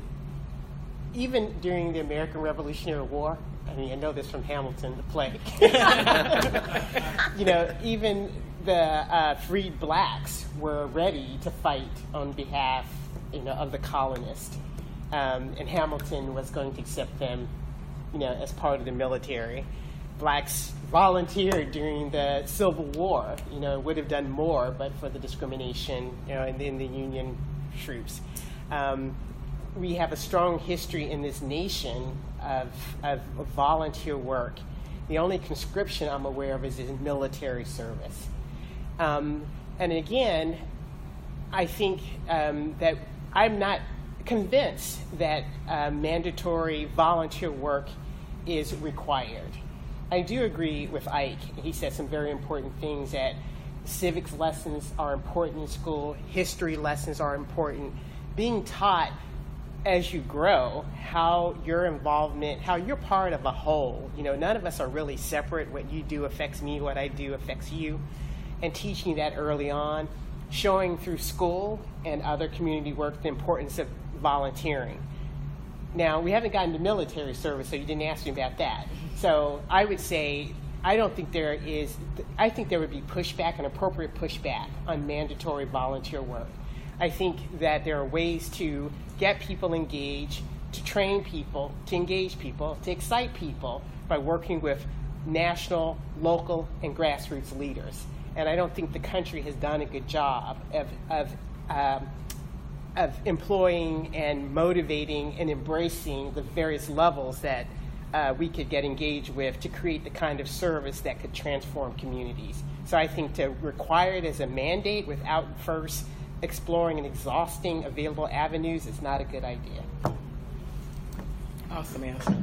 even during the American Revolutionary War, I mean, I know this from Hamilton, the play. Even the freed blacks were ready to fight on behalf, of the colonists, and Hamilton was going to accept them, as part of the military. Blacks volunteered during the Civil War. Would have done more, but for the discrimination, in the Union troops. We have a strong history in this nation of volunteer work. The only conscription I'm aware of is in military service. And again, I think that I'm not convinced that mandatory volunteer work is required. I do agree with Ike. He said some very important things, that civics lessons are important in school, history lessons are important. Being taught as you grow how your involvement, how you're part of a whole. None of us are really separate. What you do affects me, what I do affects you. And teaching that early on, showing through school and other community work the importance of volunteering. Now, we haven't gotten to military service, so you didn't ask me about that. So I would say, I think there would be pushback, an appropriate pushback on mandatory volunteer work. I think that there are ways to get people engaged, to train people, to engage people, to excite people by working with national, local, and grassroots leaders. And I don't think the country has done a good job of employing and motivating and embracing the various levels that we could get engaged with to create the kind of service that could transform communities. So I think to require it as a mandate without first exploring and exhausting available avenues is not a good idea. Awesome answer.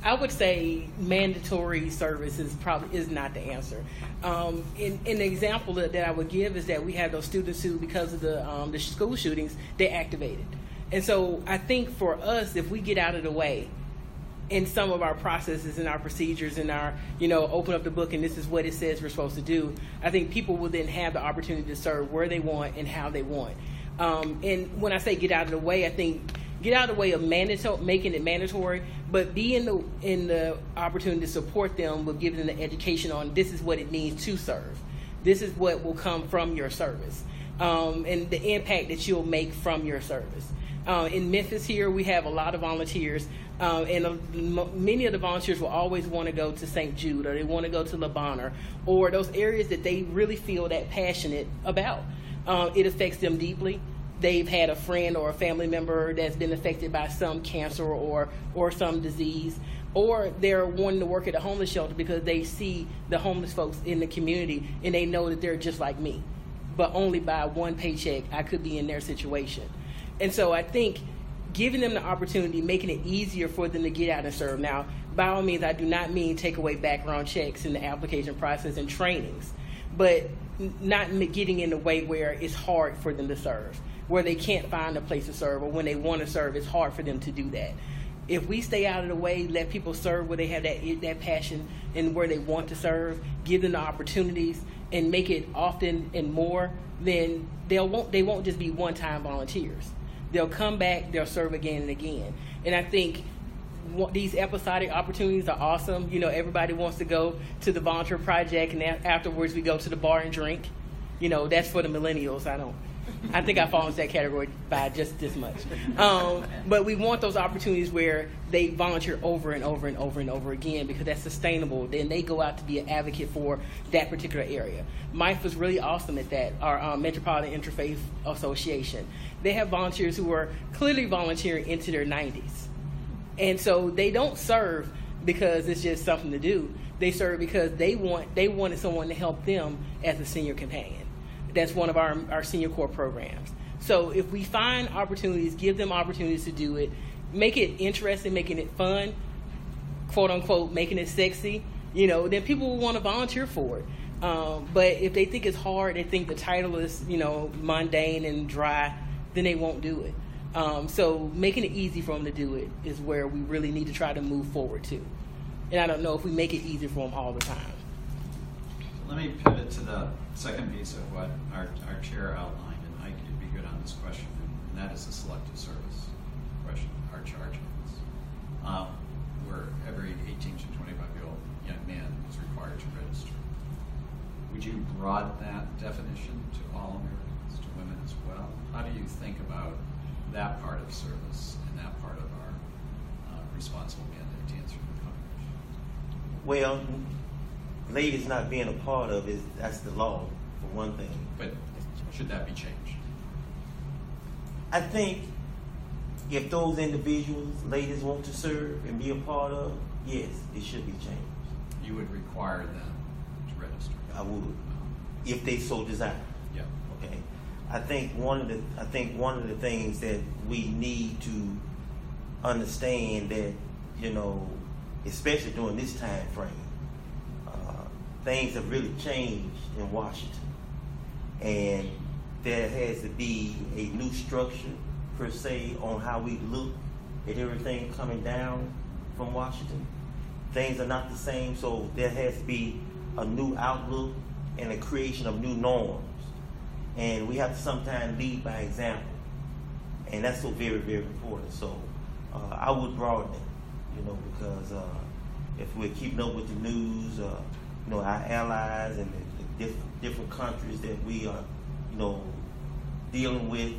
I would say mandatory service is not the answer. An example that I would give is that we had those students who, because of the school shootings, they activated. And so I think for us, if we get out of the way in some of our processes and our procedures and our, open up the book and this is what it says we're supposed to do, I think people will then have the opportunity to serve where they want and how they want. And when I say get out of the way, I think get out of the way of making it mandatory, but be in the opportunity to support them with giving them the education on this is what it means to serve. This is what will come from your service, and the impact that you'll make from your service. In Memphis here, we have a lot of volunteers, and many of the volunteers will always want to go to St. Jude, or they want to go to Le Bonheur, or those areas that they really feel that passionate about. It affects them deeply. They've had a friend or a family member that's been affected by some cancer or some disease, or they're wanting to work at a homeless shelter because they see the homeless folks in the community and they know that they're just like me, but only by one paycheck I could be in their situation. And so I think giving them the opportunity, making it easier for them to get out and serve. Now, by all means, I do not mean take away background checks in the application process and trainings, but not getting in the way where it's hard for them to serve, where they can't find a place to serve, or when they want to serve, it's hard for them to do that. If we stay out of the way, let people serve where they have that passion and where they want to serve, give them the opportunities, and make it often and more, then they won't just be one-time volunteers. They'll come back, they'll serve again and again. And I think these episodic opportunities are awesome. Everybody wants to go to the volunteer project, and afterwards we go to the bar and drink. That's for the millennials. I think I fall into that category by just this much. But we want those opportunities where they volunteer over and over and over and over again, because that's sustainable. Then they go out to be an advocate for that particular area. MIFE was really awesome at that, our Metropolitan Interfaith Association. They have volunteers who are clearly volunteering into their 90s. And so they don't serve because it's just something to do. They serve because they wanted someone to help them as a senior companion. That's one of our senior corps programs. So if we find opportunities, give them opportunities to do it, make it interesting, making it fun, quote unquote, making it sexy, then people will want to volunteer for it. But if they think it's hard, they think the title is, mundane and dry, then they won't do it. So making it easy for them to do it is where we really need to try to move forward to. And I don't know if we make it easy for them all the time. Let me pivot to the second piece of what our chair outlined, and Ike, you'd be good on this question, and that is the selective service question, our charge is, where every 18 to 25-year-old young man is required to register. Would you broaden that definition to all Americans, to women as well? How do you think about that part of service and that part of our responsible mandate to answer the Congress? Well, ladies not being a part of it, that's the law, for one thing. But should that be changed? I think if those individuals, ladies, want to serve and be a part of, yes, it should be changed. You would require them to register? I would, if they so desire. Yeah. Okay. I think one of the things that we need to understand that, you know, especially during this time frame, things have really changed in Washington, and there has to be a new structure per se on how we look at everything coming down from Washington. Things are not the same, so there has to be a new outlook and a creation of new norms. And we have to sometimes lead by example. And that's so very, very important. So I would broaden it, you know, because if we're keeping up with the news, you know, our allies and the different countries that we are, you know, dealing with,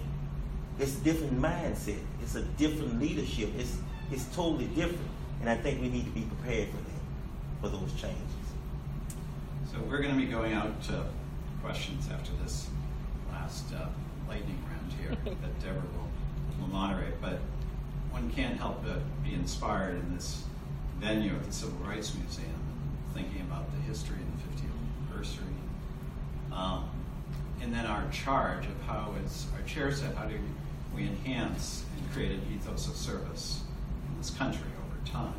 it's a different mindset. It's a different leadership. It's totally different. And I think we need to be prepared for that, for those changes. So we're going to be going out to questions after this last lightning round here that Deborah will moderate. But one can't help but be inspired in this venue at the Civil Rights Museum, thinking about the history and the 50th anniversary. And then our charge of how, as our chair said, how do we enhance and create an ethos of service in this country over time?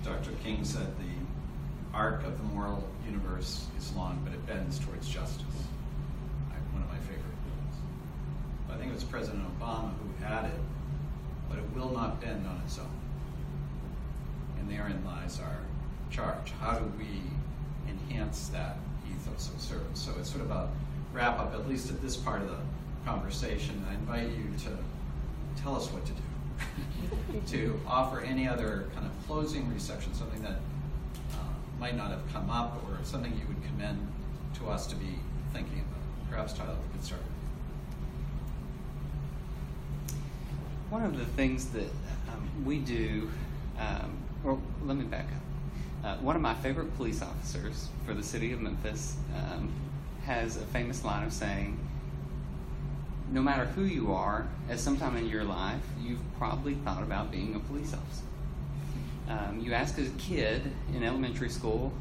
Dr. King said the arc of the moral universe is long, but it bends towards justice. One of my favorite quotes. I think it was President Obama who added, but it will not bend on its own. And therein lies our charge. How do we enhance that ethos of service? So it's sort of a wrap up, at least at this part of the conversation. I invite you to tell us what to do, to offer any other kind of closing reception, something that might not have come up, or something you would commend to us to be thinking about. Perhaps, Tyler, we could start. One of the things that we do, or let me back up. One of my favorite police officers for the city of Memphis has a famous line of saying, no matter who you are, at some time in your life, you've probably thought about being a police officer. You ask a kid in elementary school,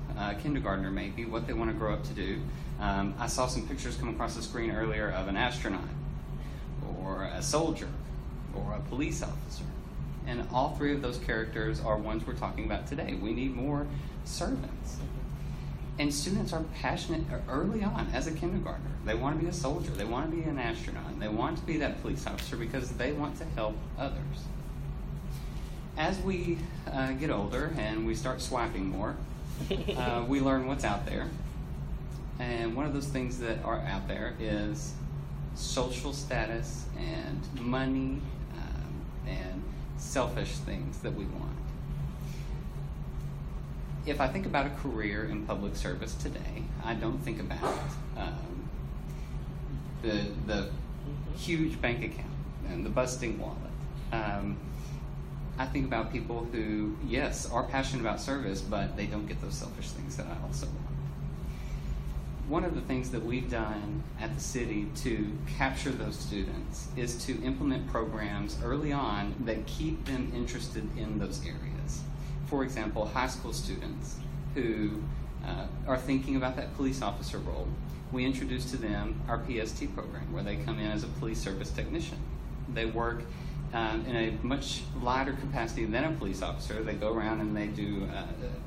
kindergartner maybe, what they want to grow up to do. I saw some pictures come across the screen earlier of an astronaut, or a soldier, or a police officer. And all three of those characters are ones we're talking about today. We need more servants. And students are passionate early on as a kindergartner. They want to be a soldier. They want to be an astronaut. They want to be that police officer because they want to help others. As we get older and we start swiping more, we learn what's out there. And one of those things that are out there is social status and money and selfish things that we want. If I think about a career in public service today, I don't think about the huge bank account and the busting wallet. I think about people who, yes, are passionate about service, but they don't get those selfish things that I also want. One of the things that we've done at the city to capture those students is to implement programs early on that keep them interested in those areas. For example, high school students who are thinking about that police officer role, we introduce to them our PST program, where they come in as a police service technician. They work in a much lighter capacity than a police officer. They go around and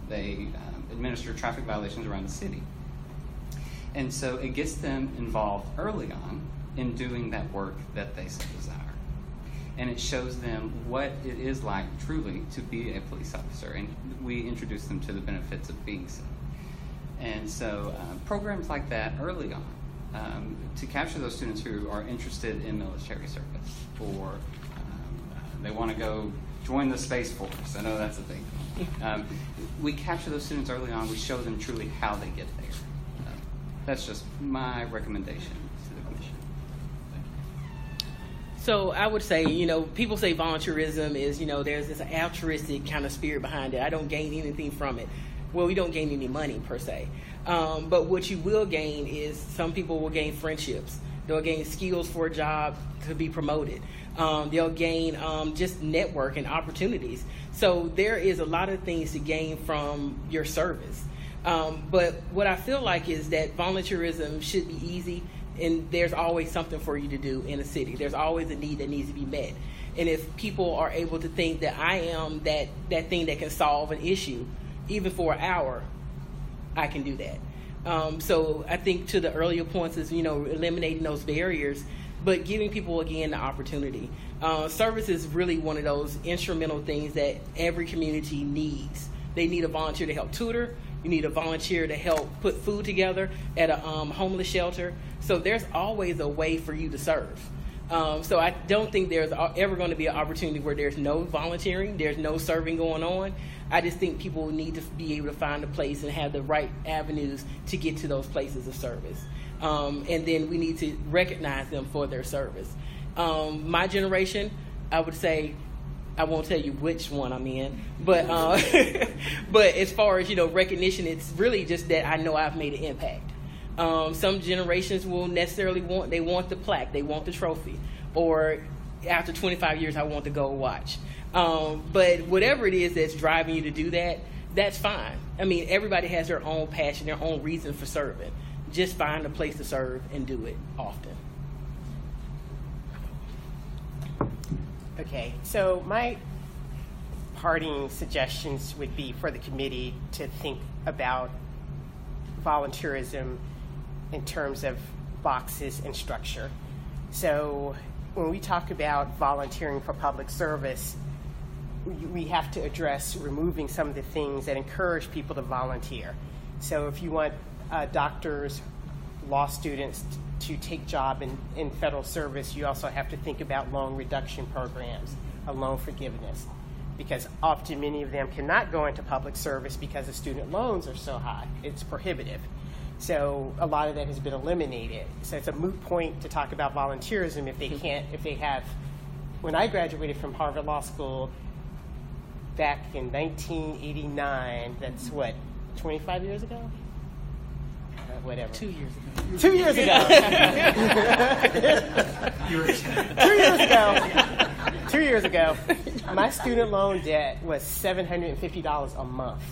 they administer traffic violations around the city. And so it gets them involved early on in doing that work that they so desire. And it shows them what it is like truly to be a police officer. And we introduce them to the benefits of being so. And so programs like that early on to capture those students who are interested in military service or They want to go join the Space Force. I know that's a thing. We capture those students early on. We show them truly how they get there. That's just my recommendation to the commission. Thank you. So I would say, people say volunteerism is, there's this altruistic kind of spirit behind it. I don't gain anything from it. Well, we don't gain any money per se. But what you will gain is some people will gain friendships. They'll gain skills for a job to be promoted. They'll gain just network and opportunities. So there is a lot of things to gain from your service. But what I feel like is that volunteerism should be easy, and there's always something for you to do in a city. There's always a need that needs to be met. And if people are able to think that I am that thing that can solve an issue, even for an hour, I can do that. So I think to the earlier points is, eliminating those barriers, but giving people, again, the opportunity. Service is really one of those instrumental things that every community needs. They need a volunteer to help tutor. You need a volunteer to help put food together at a homeless shelter. So there's always a way for you to serve. So I don't think there's ever going to be an opportunity where there's no volunteering, there's no serving going on. I just think people need to be able to find a place and have the right avenues to get to those places of service. And then we need to recognize them for their service. My generation, I would say, I won't tell you which one I'm in, but but as far as recognition, it's really just that I know I've made an impact. Some generations will necessarily want the plaque, they want the trophy, or after 25 years I want the gold watch. But whatever it is that's driving you to do that, that's fine. I mean, everybody has their own passion, their own reason for serving. Just find a place to serve and do it often. Okay, so my parting suggestions would be for the committee to think about volunteerism in terms of boxes and structure. So when we talk about volunteering for public service, we have to address removing some of the things that encourage people to volunteer. So if you want doctors, law students to take job in federal service, you also have to think about loan reduction programs, a loan forgiveness, because often many of them cannot go into public service because the student loans are so high. It's prohibitive. So a lot of that has been eliminated. So it's a moot point to talk about volunteerism if they have. When I graduated from Harvard Law School back in 1989, that's what, 25 years ago? Whatever. 2 years ago. 2 years ago. 2 years ago, my student loan debt was $750 a month,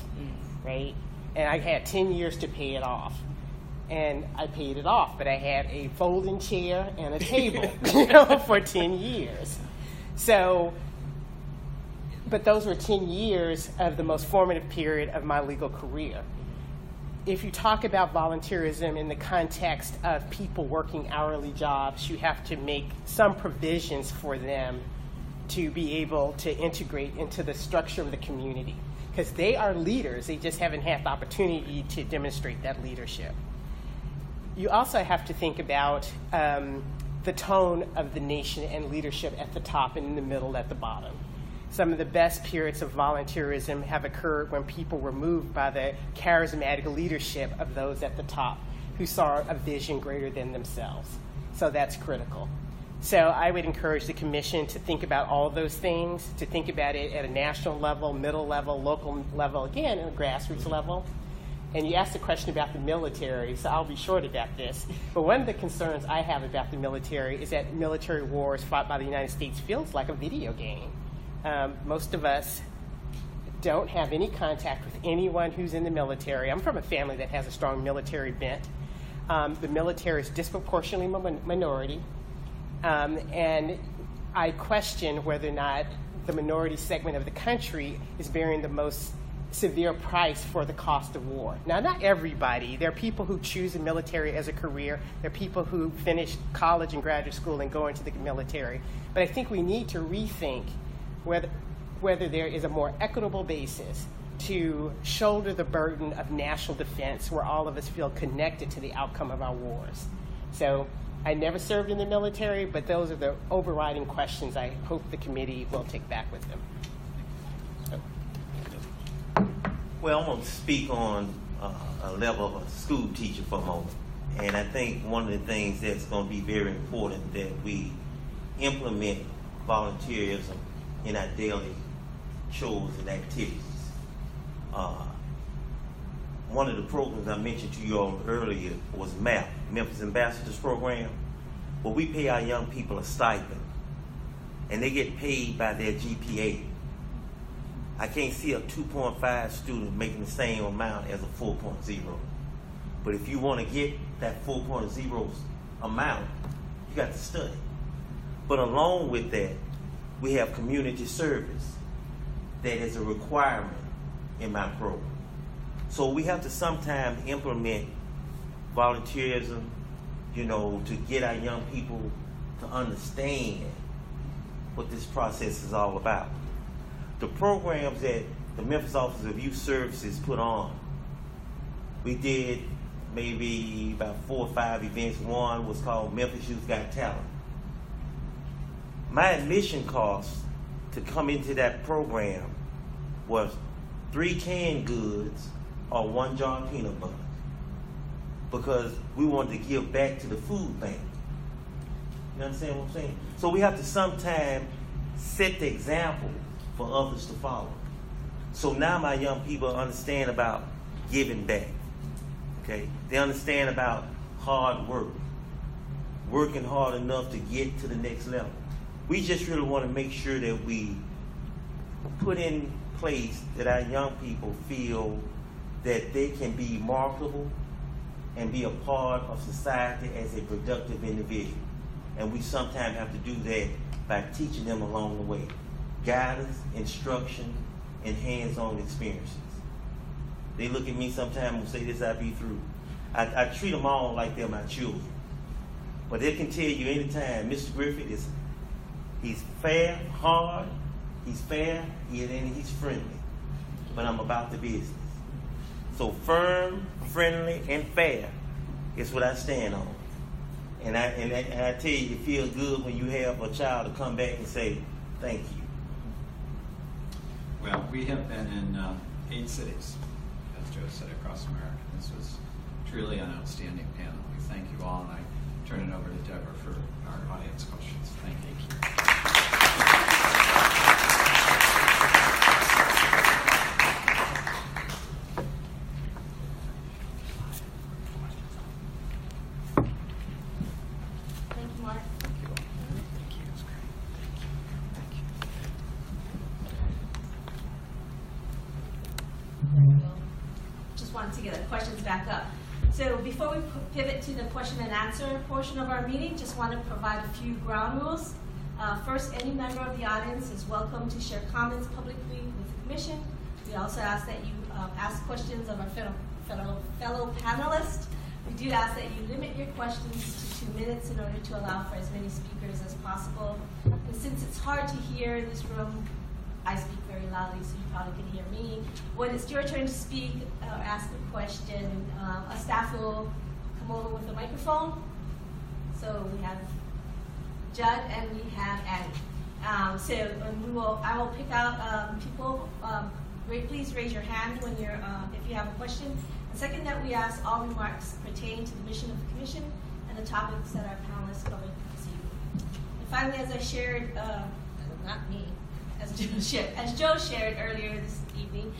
right? And I had 10 years to pay it off. And I paid it off, but I had a folding chair and a table, for 10 years. So, but those were 10 years of the most formative period of my legal career. If you talk about volunteerism in the context of people working hourly jobs, you have to make some provisions for them to be able to integrate into the structure of the community, because they are leaders. They just haven't had the opportunity to demonstrate that leadership. You also have to think about the tone of the nation and leadership at the top and in the middle at the bottom. Some of the best periods of volunteerism have occurred when people were moved by the charismatic leadership of those at the top who saw a vision greater than themselves. So that's critical. So I would encourage the commission to think about all of those things, to think about it at a national level, middle level, local level, again, at a grassroots level. And you asked a question about the military, so I'll be short about this. But one of the concerns I have about the military is that military wars fought by the United States feels like a video game. Most of us don't have any contact with anyone who's in the military. I'm from a family that has a strong military bent. The military is disproportionately minority. And I question whether or not the minority segment of the country is bearing the most severe price for the cost of war. Now, not everybody. There are people who choose the military as a career. There are people who finish college and graduate school and go into the military. But I think we need to rethink whether there is a more equitable basis to shoulder the burden of national defense where all of us feel connected to the outcome of our wars. So I never served in the military, but those are the overriding questions I hope the committee will take back with them. Well, I'm going to speak on a level of a school teacher for a moment. And I think one of the things that's going to be very important that we implement volunteerism in our daily chores and activities. One of the programs I mentioned to you all earlier was MAP, Memphis Ambassadors Program, where we pay our young people a stipend, and they get paid by their GPA. I can't see a 2.5 student making the same amount as a 4.0. But if you want to get that 4.0 amount, you got to study. But along with that, we have community service that is a requirement in my program. So we have to sometimes implement volunteerism, to get our young people to understand what this process is all about. The programs that the Memphis Office of Youth Services put on, we did maybe about 4 or 5 events. One was called Memphis Youth Got Talent. My admission cost to come into that program was 3 canned goods or 1 jar of peanut butter, because we wanted to give back to the food bank. You understand what I'm saying? So we have to sometimes set the example for others to follow. So now my young people understand about giving back. Okay? They understand about hard work, working hard enough to get to the next level. We just really want to make sure that we put in place that our young people feel that they can be marketable and be a part of society as a productive individual. And we sometimes have to do that by teaching them along the way. Guidance, instruction, and hands-on experiences. They look at me sometimes and say, this I be through. I treat them all like they're my children. But they can tell you anytime, Mr. Griffith he's fair, hard, he's fair, and he's friendly. But I'm about the business. So firm, friendly, and fair is what I stand on. And I tell you, it feels good when you have a child to come back and say, thank you. Well, we have been in 8 cities, as Joe said, across America. This was truly an outstanding panel. We thank you all, and I turn it over to Deborah for our audience questions. Thank you. Thank you, Mark. Just wanted to get the questions back up. So before we pivot to the question and answer portion of our meeting, just want to provide a few ground rules. First, any member of the audience is welcome to share comments publicly with the commission. We also ask that you ask questions of our fellow panelists. We do ask that you limit your questions to 2 minutes in order to allow for as many speakers as possible. And since it's hard to hear in this room, I speak very loudly, so you probably can hear me. When it's your turn to speak or ask a question, a staff will come over with a microphone. So we have Judd and we have Addie. I will pick out people. Please raise your hand when you're if you have a question. And second, that we ask all remarks pertain to the mission of the commission and the topics that our panelists covered this evening. And finally, as I shared, not me, as Joe shared earlier this evening,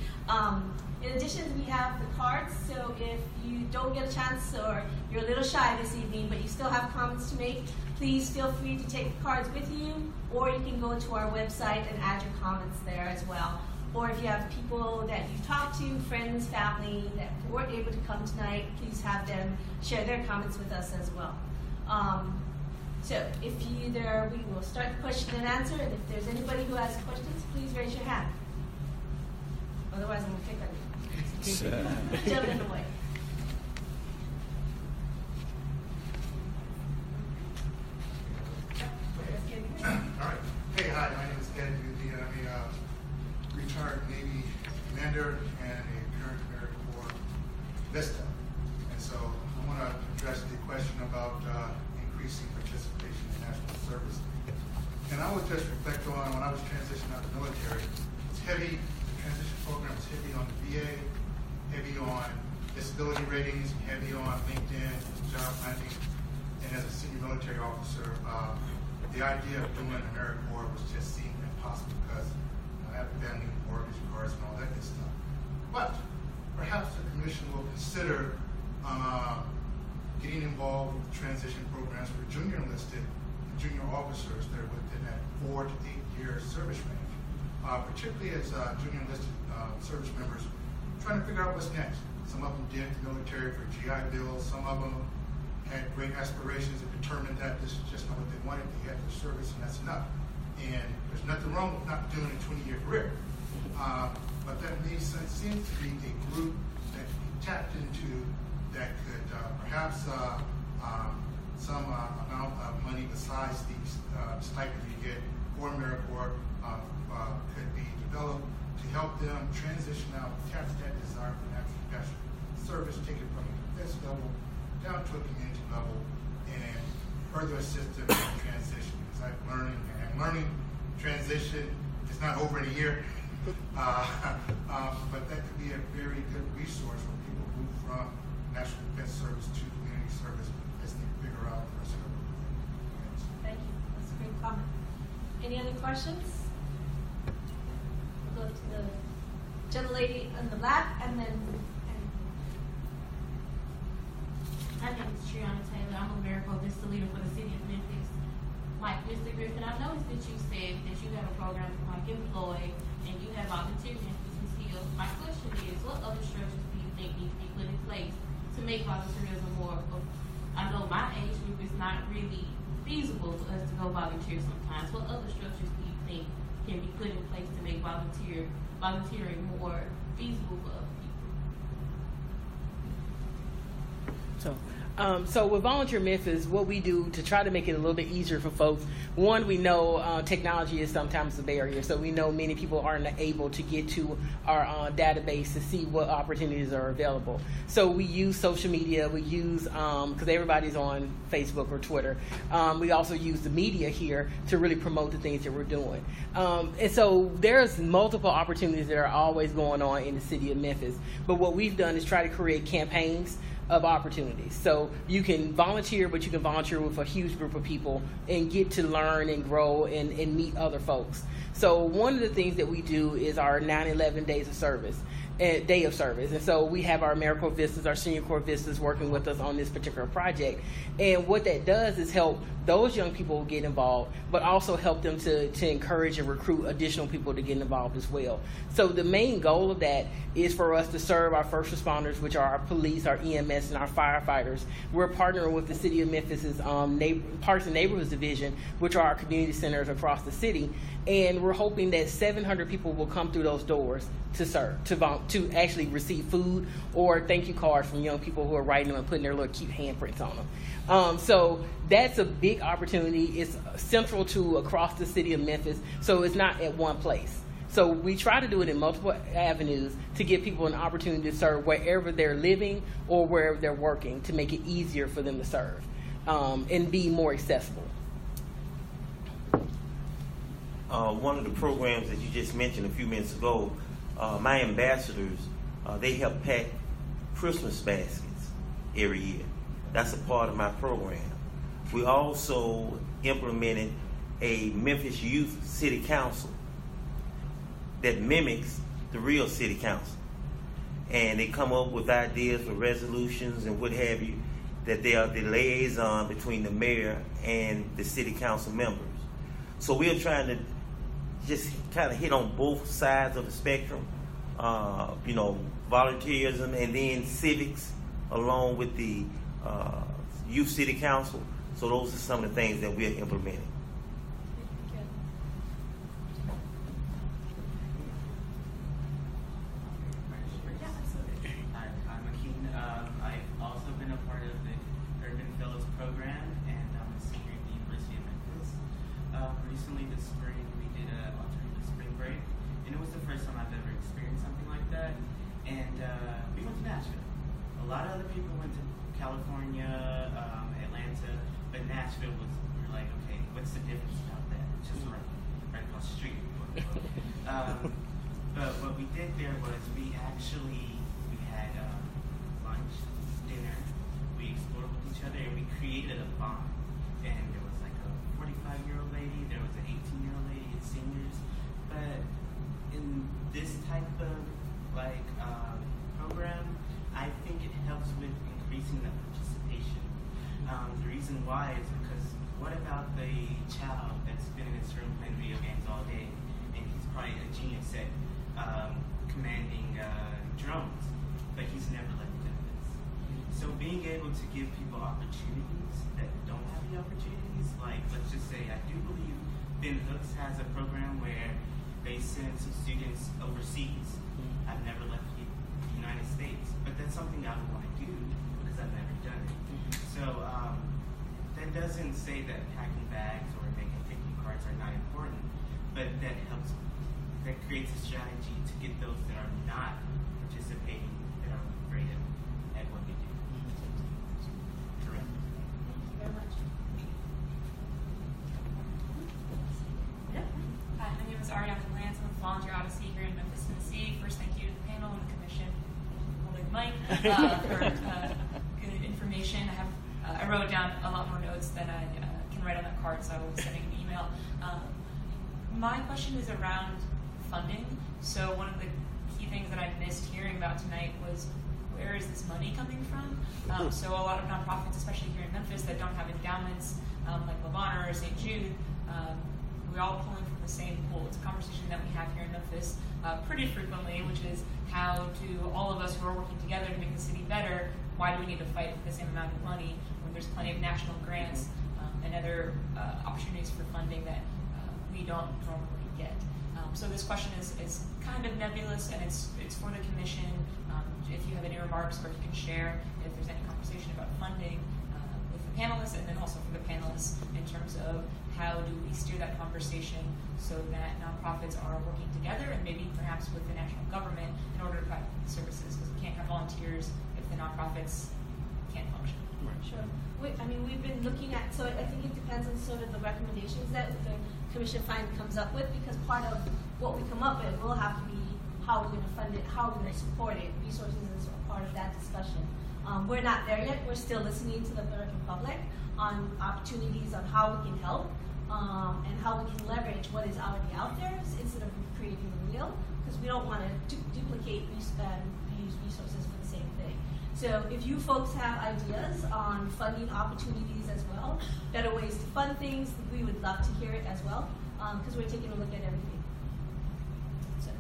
in addition, we have the cards. So if you don't get a chance or you're a little shy this evening, but you still have comments to make, please feel free to take the cards with you, or you can go to our website and add your comments there as well. Or if you have people that you talk to, friends, family, that weren't able to come tonight, please have them share their comments with us as well. So we will start the question and answer, and if there's anybody who has questions, please raise your hand. Otherwise, I'm going to pick on you. Jump in the way. All right. Hey, hi, my name is Ken Duty, and I'm a retired Navy commander and a current American Corps Vista. And so I want to address the question about increasing increasing participation in national service. And I would just reflect on when I was transitioning out of the military, it's heavy, the transition program is heavy on the VA, heavy on disability ratings, heavy on LinkedIn, job hunting. And as a senior military officer, the idea of doing AmeriCorps was just seemed impossible because I have a family, mortgage, cars, and all that good stuff. But perhaps the commission will consider getting involved with transition programs for junior enlisted and junior officers that are within that 4 to 8 year service range, particularly as junior enlisted service members trying to figure out what's next. Some of them did the military for GI Bill, some of them had great aspirations and determined that this is just not what they wanted. They had their service and that's enough. And there's nothing wrong with not doing a 20-year career. But that seems to be a group that can be tapped into that could perhaps some amount of money besides the stipend you get for AmeriCorps could be developed to help them transition out, tap that desire for national service, take it from a defense level down to a community level, and further assist them in transition. Because I'm learning transition is not over in a year, but that could be a very good resource when people move from national defense service to community service as they figure out the rest of it. Thank you. That's a great comment. Any other questions? We'll go to the gentlelady in the black, and then. My name is Triana Taylor. I'm a AmeriCorps Vista leader for the city of Memphis. Like Mr. Griffin, I noticed that you said that you have a program for like employed and you have volunteer emphasis here. My question is, what other structures do you think need to be put in place to make volunteerism more? I know my age group is not really feasible for us to go volunteer sometimes. What other structures do you think can be put in place to make volunteering more feasible for other people? So with Volunteer Memphis, what we do to try to make it a little bit easier for folks, one, we know technology is sometimes a barrier. So we know many people aren't able to get to our database to see what opportunities are available. So we use social media. We use, because everybody's on Facebook or Twitter. We also use the media here to really promote the things that we're doing. And so there's multiple opportunities that are always going on in the city of Memphis. But what we've done is try to create campaigns of opportunities. So you can volunteer, but you can volunteer with a huge group of people and get to learn and grow and meet other folks. So one of the things that we do is our 9/11 day of service. And so we have our AmeriCorps Vistas, our Senior Corps Vistas working with us on this particular project. And what that does is help those young people get involved, but also help them to encourage and recruit additional people to get involved as well. So the main goal of that is for us to serve our first responders, which are our police, our EMS, and our firefighters. We're partnering with the City of Memphis's Parks and Neighborhoods Division, which are our community centers across the city. And we're hoping that 700 people will come through those doors to serve, to actually receive food or thank you cards from young people who are writing them and putting their little cute handprints on them. So that's a big opportunity. It's central to across the city of Memphis, so it's not at one place. So we try to do it in multiple avenues to give people an opportunity to serve wherever they're living or wherever they're working, to make it easier for them to serve and be more accessible. One of the programs that you just mentioned a few minutes ago, my ambassadors, they help pack Christmas baskets every year. That's a part of my program. We also implemented a Memphis Youth City Council that mimics the real city council. And they come up with ideas for resolutions and what have you, that they are the liaison between the mayor and the city council members. So we're trying to just kind of hit on both sides of the spectrum, volunteerism and then civics along with the youth city council. So those are some of the things that we're implementing. I'm Akeem. I've also been a part of the Urban Fellows program, and I'm a senior at the University of Memphis. Recently this spring, we did an alternative spring break, and it was the first time I've ever experienced something like that. And we went to Nashville. a lot of other people went to California, Atlanta, but Nashville was, we were like, okay, what's the difference about that? It's just right across the street. But what we did there was we had lunch, dinner, we explored with each other, and we created a bond. And there was like a 45-year-old lady, there was an 18-year-old lady, and seniors. But in this type of program, I think it helps with increasing the participation. The reason why is because what about the child that's been in his room playing video games all day, and he's probably a genius at commanding drones, but he's never left Memphis. So being able to give people opportunities that don't have the opportunities, like let's just say I do believe Ben Hooks has a program where they send some students overseas. I've never left the United States, but that's something I would want to do because I've never done it. So that doesn't say that packing bags or making picnic cards are not important, but that helps. That creates a strategy to get those that are not participating, that are great at what they do. Correct. Thank you very much. Hi, my name is Ariana Lance. I'm a volunteer Odyssey here in Memphis, Tennessee. First, thank you to the panel and the commission holding the mic for good information. I wrote down a lot more notes than I can write on that card, so I will be sending an email. My question is around funding. So one of the key things that I missed hearing about tonight was where is this money coming from? So a lot of nonprofits, especially here in Memphis, that don't have endowments like Levana or St. Jude, we're all pulling from the same pool. It's a conversation that we have here in Memphis pretty frequently, which is how do all of us who are working together to make the city better, why do we need to fight for the same amount of money when there's plenty of national grants and other opportunities for funding that we don't normally get? So this question is kind of nebulous, and it's for the commission. If you have any remarks, or if you can share if there's any conversation about funding with the panelists, and then also for the panelists in terms of how do we steer that conversation so that nonprofits are working together and maybe perhaps with the national government in order to provide services, because we can't have volunteers if the nonprofits can't function. Sure. We've been looking at, so I think it depends on sort of the recommendations that the commission finally comes up with, because part of what we come up with will have to be how we're going to fund it, how we're going to support it. Resources is part of that discussion. We're not there yet. We're still listening to the American public on opportunities on how we can help and how we can leverage what is already out there instead of creating the wheel, because we don't want to duplicate use resources for the same thing. So if you folks have ideas on funding opportunities as well, better ways to fund things, we would love to hear it as well, because we're taking a look at everything. So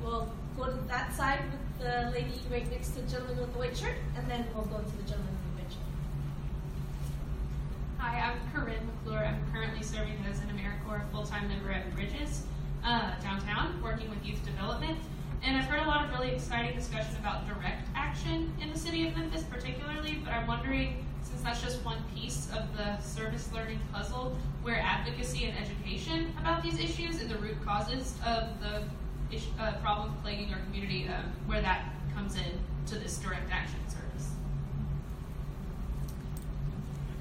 we'll go to that side with the lady right next to the gentleman with the white shirt, and then we'll go to the gentleman with the red shirt. Hi, I'm Corinne McClure. I'm currently serving as an AmeriCorps full-time member at Bridges downtown, working with youth development. And I've heard a lot of really exciting discussion about direct action in the city of Memphis particularly, but I'm wondering, since that's just one piece of the service learning puzzle, where advocacy and education about these issues and the root causes of the problems plaguing our community, where that comes in to this direct action service.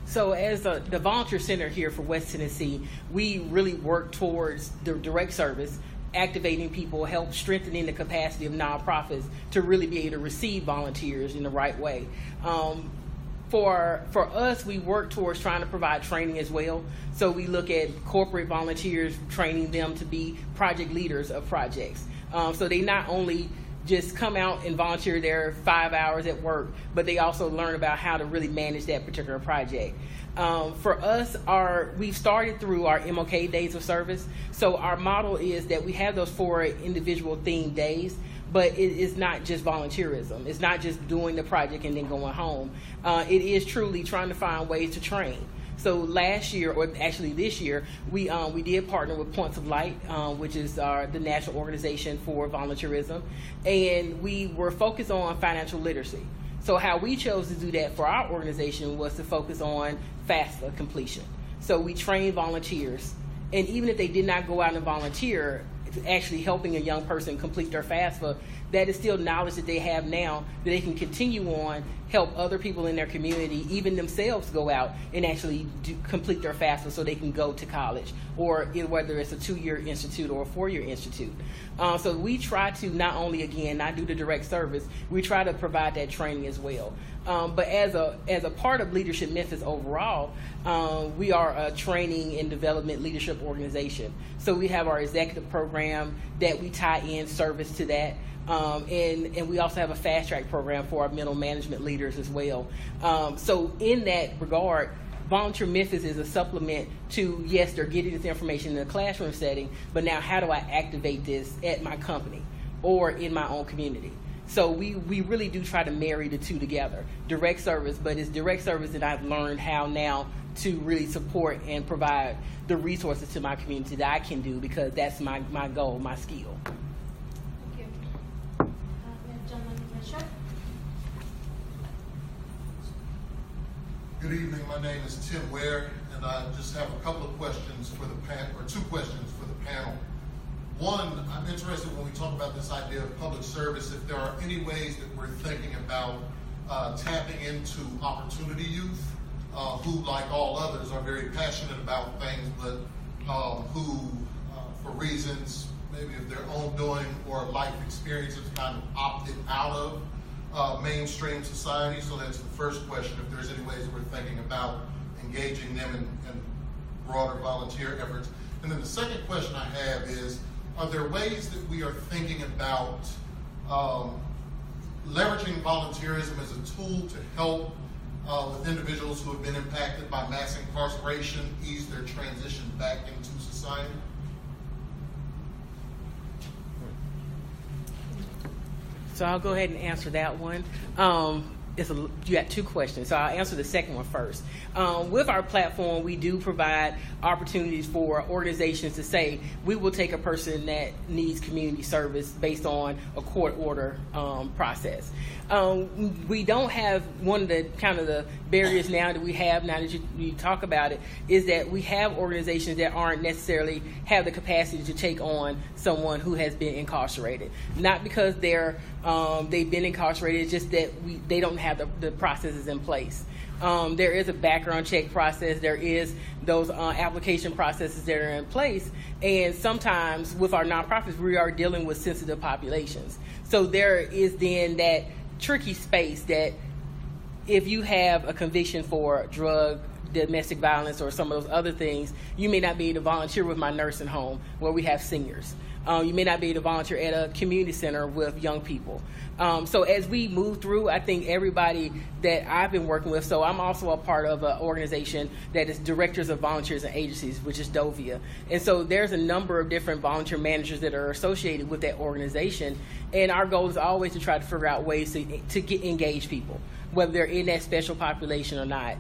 So as the volunteer center here for West Tennessee, we really work towards the direct service, activating people, help strengthening the capacity of nonprofits to really be able to receive volunteers in the right way. For us, we work towards trying to provide training as well. So we look at corporate volunteers, training them to be project leaders of projects. So they not only just come out and volunteer their 5 hours at work, but they also learn about how to really manage that particular project. For us, we've started through our MLK Days of Service. So our model is that we have those 4 individual themed days, but it is not just volunteerism. It's not just doing the project and then going home. It is truly trying to find ways to train. So last year, or actually this year, we did partner with Points of Light, which is the national organization for volunteerism, and we were focused on financial literacy. So how we chose to do that for our organization was to focus on FAFSA completion. So we trained volunteers, and even if they did not go out and volunteer, actually helping a young person complete their FAFSA, that is still knowledge that they have now that they can continue on, help other people in their community, even themselves go out and actually complete their FAFSA so they can go to college, or whether it's a 2-year institute or a 4-year institute. So we try to not only, again, not do the direct service, we try to provide that training as well. But as a part of Leadership Memphis overall, we are a training and development leadership organization. So we have our executive program that we tie in service to that. And we also have a fast track program for our middle management leaders as well. So in that regard, Volunteer Memphis is a supplement to, yes, they're getting this information in a classroom setting, but now how do I activate this at my company or in my own community? So we really do try to marry the two together. Direct service, but it's direct service that I've learned how now to really support and provide the resources to my community that I can do, because that's my goal, my skill. Thank you. Gentleman, Commissioner. Good evening. My name is Tim Ware, and I just have a couple of questions for the panel, or 2 questions for the panel. One, I'm interested when we talk about this idea of public service, if there are any ways that we're thinking about tapping into opportunity youth, who, like all others, are very passionate about things, but who, for reasons maybe of their own doing or life experiences, kind of opted out of mainstream society. So that's the first question, if there's any ways that we're thinking about engaging them in broader volunteer efforts. And then the second question I have is, are there ways that we are thinking about leveraging volunteerism as a tool to help with individuals who have been impacted by mass incarceration, ease their transition back into society? So I'll go ahead and answer that one. You got 2 questions, so I'll answer the second one first. With our platform, we do provide opportunities for organizations to say, we will take a person that needs community service based on a court order process. We don't have, one of the kind of the barriers now that we have, now that you talk about it, is that we have organizations that aren't necessarily have the capacity to take on someone who has been incarcerated. Not because they've been incarcerated, it's just that they don't have the processes in place. There is a background check process. There is those application processes that are in place. And sometimes with our nonprofits, we are dealing with sensitive populations. So there is then that tricky space that if you have a conviction for drug, domestic violence, or some of those other things, you may not be able to volunteer with my nursing home where we have seniors. You may not be able to volunteer at a community center with young people. So as we move through, I think everybody that I've been working with, so I'm also a part of an organization that is Directors of Volunteers and Agencies, which is DOVIA. And so there's a number of different volunteer managers that are associated with that organization. And our goal is always to try to figure out ways to engage people, whether they're in that special population or not.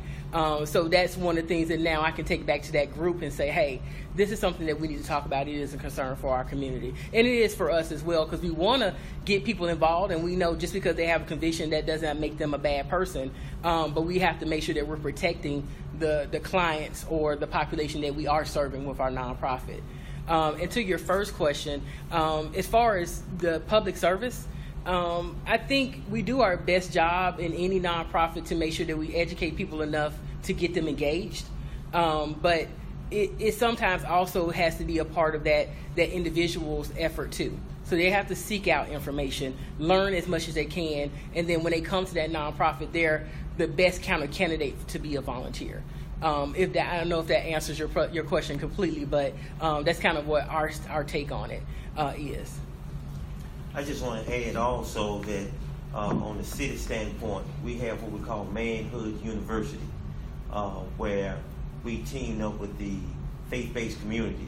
So that's one of the things that now I can take back to that group and say, hey, this is something that we need to talk about. It is a concern for our community. And it is for us as well, because we want to get people involved, and we know just because they have a conviction, that doesn't make them a bad person. But we have to make sure that we're protecting the clients or the population that we are serving with our nonprofit. And to your first question, as far as the public service, I think we do our best job in any nonprofit to make sure that we educate people enough to get them engaged. But it sometimes also has to be a part of that individual's effort too. So they have to seek out information, learn as much as they can, and then when they come to that nonprofit, they're the best kind of candidate to be a volunteer. I don't know if that answers your question completely, but that's kind of what our take on it is. I just want to add also that on the city standpoint, we have what we call Manhood University, where we team up with the faith-based communities.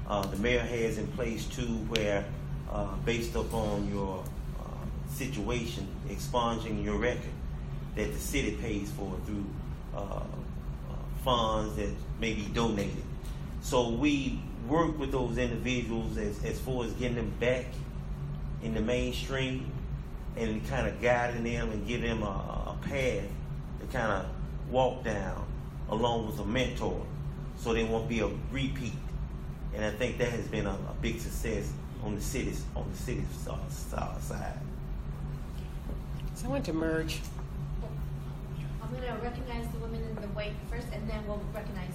The mayor has in place too, where based upon your situation, expunging your record, that the city pays for through funds that may be donated. So we work with those individuals as far as getting them back in the mainstream and kind of guiding them and give them a path to kind of walk down along with a mentor so they won't be a repeat. And I think that has been a big success on the city's side. So I want to merge. I'm going to recognize the women in the white first, and then we'll recognize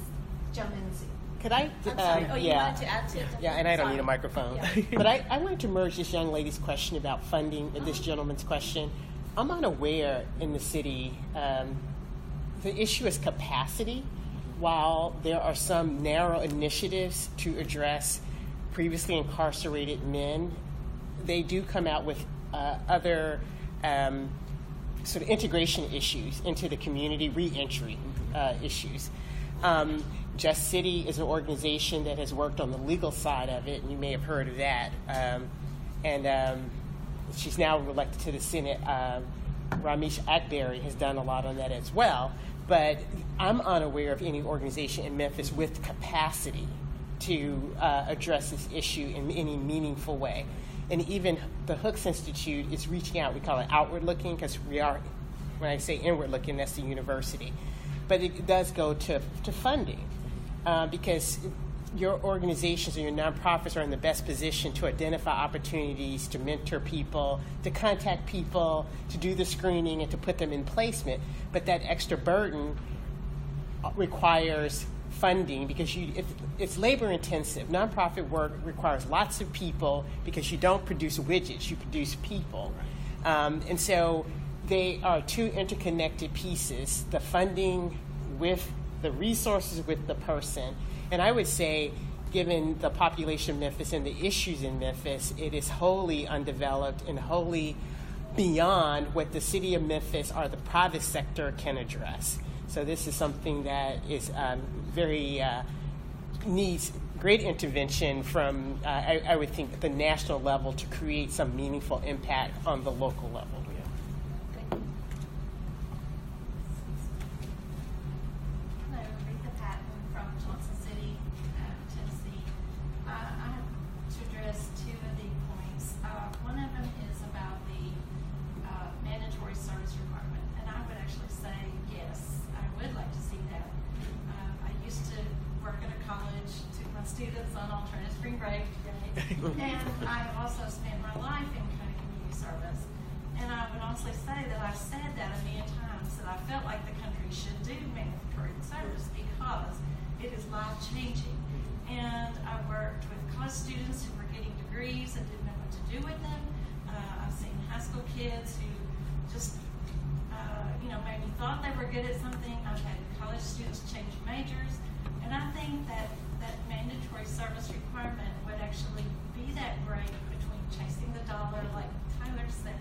gentlemen in the suit. Could I? I'm sorry. Oh, you yeah. wanted to add to it? Yeah, and I don't Sorry. need a microphone. Yeah. But I wanted to merge this young lady's question about funding with this gentleman's question. I'm unaware in the city, the issue is capacity. While there are some narrow initiatives to address previously incarcerated men, they do come out with other sort of integration issues into the community, re-entry issues. Just City is an organization that has worked on the legal side of it, and you may have heard of that. She's now elected to the Senate. Ramesh Akbari has done a lot on that as well. But I'm unaware of any organization in Memphis with capacity to address this issue in any meaningful way. And even the Hooks Institute is reaching out. We call it outward looking because we are, when I say inward looking, that's the university. But it does go to funding because your organizations or your nonprofits are in the best position to identify opportunities, to mentor people, to contact people, to do the screening, and to put them in placement. But that extra burden requires funding because it's labor intensive. Nonprofit work requires lots of people because you don't produce widgets, you produce people. And so they are two interconnected pieces, the funding with the resources with the person. And I would say, given the population of Memphis and the issues in Memphis, it is wholly undeveloped and wholly beyond what the city of Memphis or the private sector can address. So this is something that is needs great intervention from, I would think, at the national level to create some meaningful impact on the local level. Students on alternate spring break, and I also spent my life in kind of community service. And I would honestly say that I've said that a million times, that I felt like the country should do mandatory service because it is life-changing. And I worked with college students who were getting degrees and didn't know what to do with them. I've seen high school kids who just, maybe thought they were good at something. I've had college students change majors. And I think that mandatory service requirement would actually be that break between chasing the dollar, like Tyler said,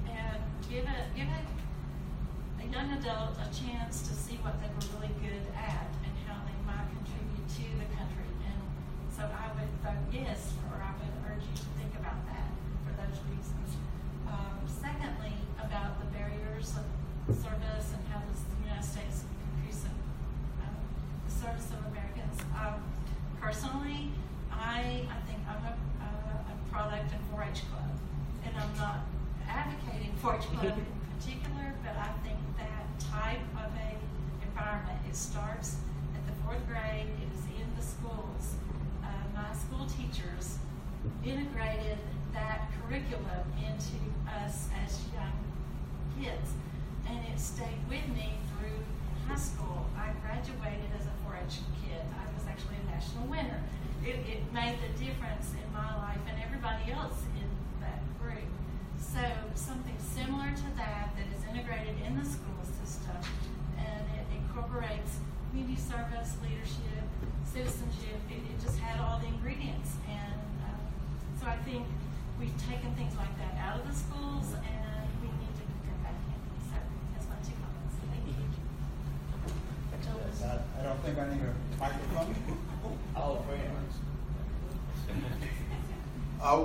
and give a young adult a chance to see what they were really good at and how they might contribute to the country. And so I would vote yes, or I would urge you to think about that for those reasons. Secondly, about the barriers of service and how does the United States increase the service of Americans. Personally, I think I'm a product of 4-H Club, and I'm not advocating 4-H Club in particular, but I think that type of a environment, it starts at the 4th grade, it is in the schools. My school teachers integrated that curriculum into us as young kids, and it stayed with me through high school. I graduated as a 4-H kid. I was actually a national winner. It made the difference in my life and everybody else in that group. So something similar to that is integrated in the school system, and it incorporates community service, leadership, citizenship. It just had all the ingredients. And so I think we've taken things like that out of the schools, and we need to put them back in. So that's my 2 comments. Thank you. I don't think I need a microphone.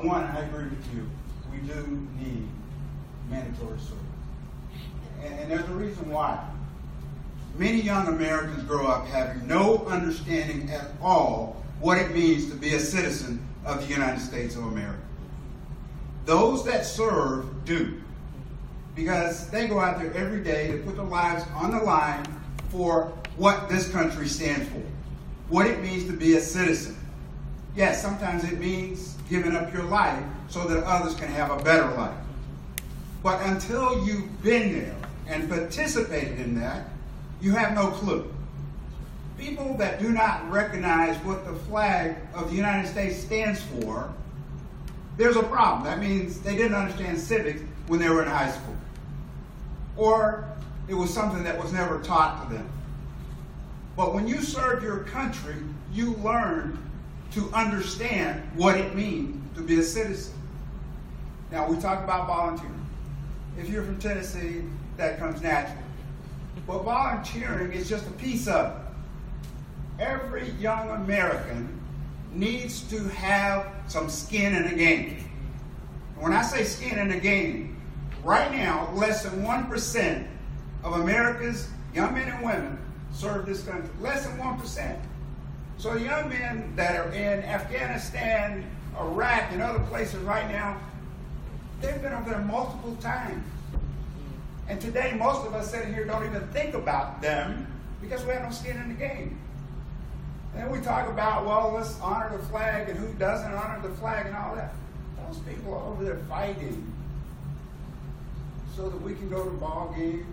One, I agree with you. We do need mandatory service. And there's a reason why. Many young Americans grow up having no understanding at all what it means to be a citizen of the United States of America. Those that serve do, because they go out there every day to put their lives on the line for what this country stands for, what it means to be a citizen. Yes, sometimes it means giving up your life so that others can have a better life. But until you've been there and participated in that, you have no clue. People that do not recognize what the flag of the United States stands for, there's a problem. That means they didn't understand civics when they were in high school. Or it was something that was never taught to them. But when you serve your country, you learn to understand what it means to be a citizen. Now, we talk about volunteering. If you're from Tennessee, that comes naturally. But volunteering is just a piece of it. Every young American needs to have some skin in the game. And when I say skin in the game, right now, less than 1% of America's young men and women serve this country. Less than 1%. So young men that are in Afghanistan, Iraq, and other places right now, they've been over there multiple times. And today, most of us sitting here don't even think about them because we have no skin in the game. And we talk about, well, let's honor the flag and who doesn't honor the flag and all that. Those people are over there fighting so that we can go to ball games,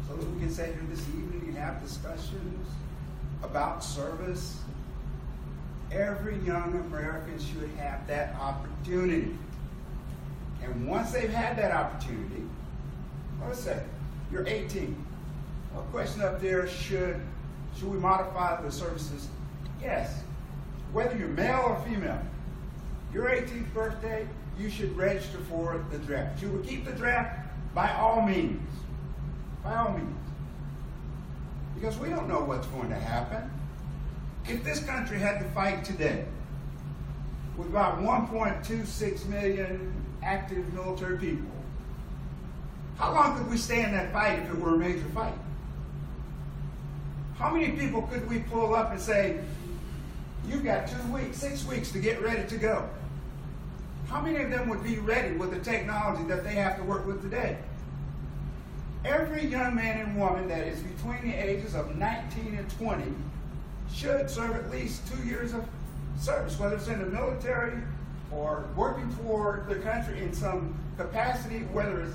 so that we can sit here this evening and have discussions about service. Every young American should have that opportunity. And once they've had that opportunity, let's say you're 18. A question up there, should we modify the services? Yes. Whether you're male or female, your 18th birthday, you should register for the draft. You will keep the draft by all means. By all means. Because we don't know what's going to happen. If this country had to fight today with about 1.26 million active military people, how long could we stay in that fight if it were a major fight? How many people could we pull up and say, you've got 2 weeks, 6 weeks to get ready to go? How many of them would be ready with the technology that they have to work with today? Every young man and woman that is between the ages of 19 and 20 should serve at least 2 years of service, whether it's in the military or working for the country in some capacity, whether it's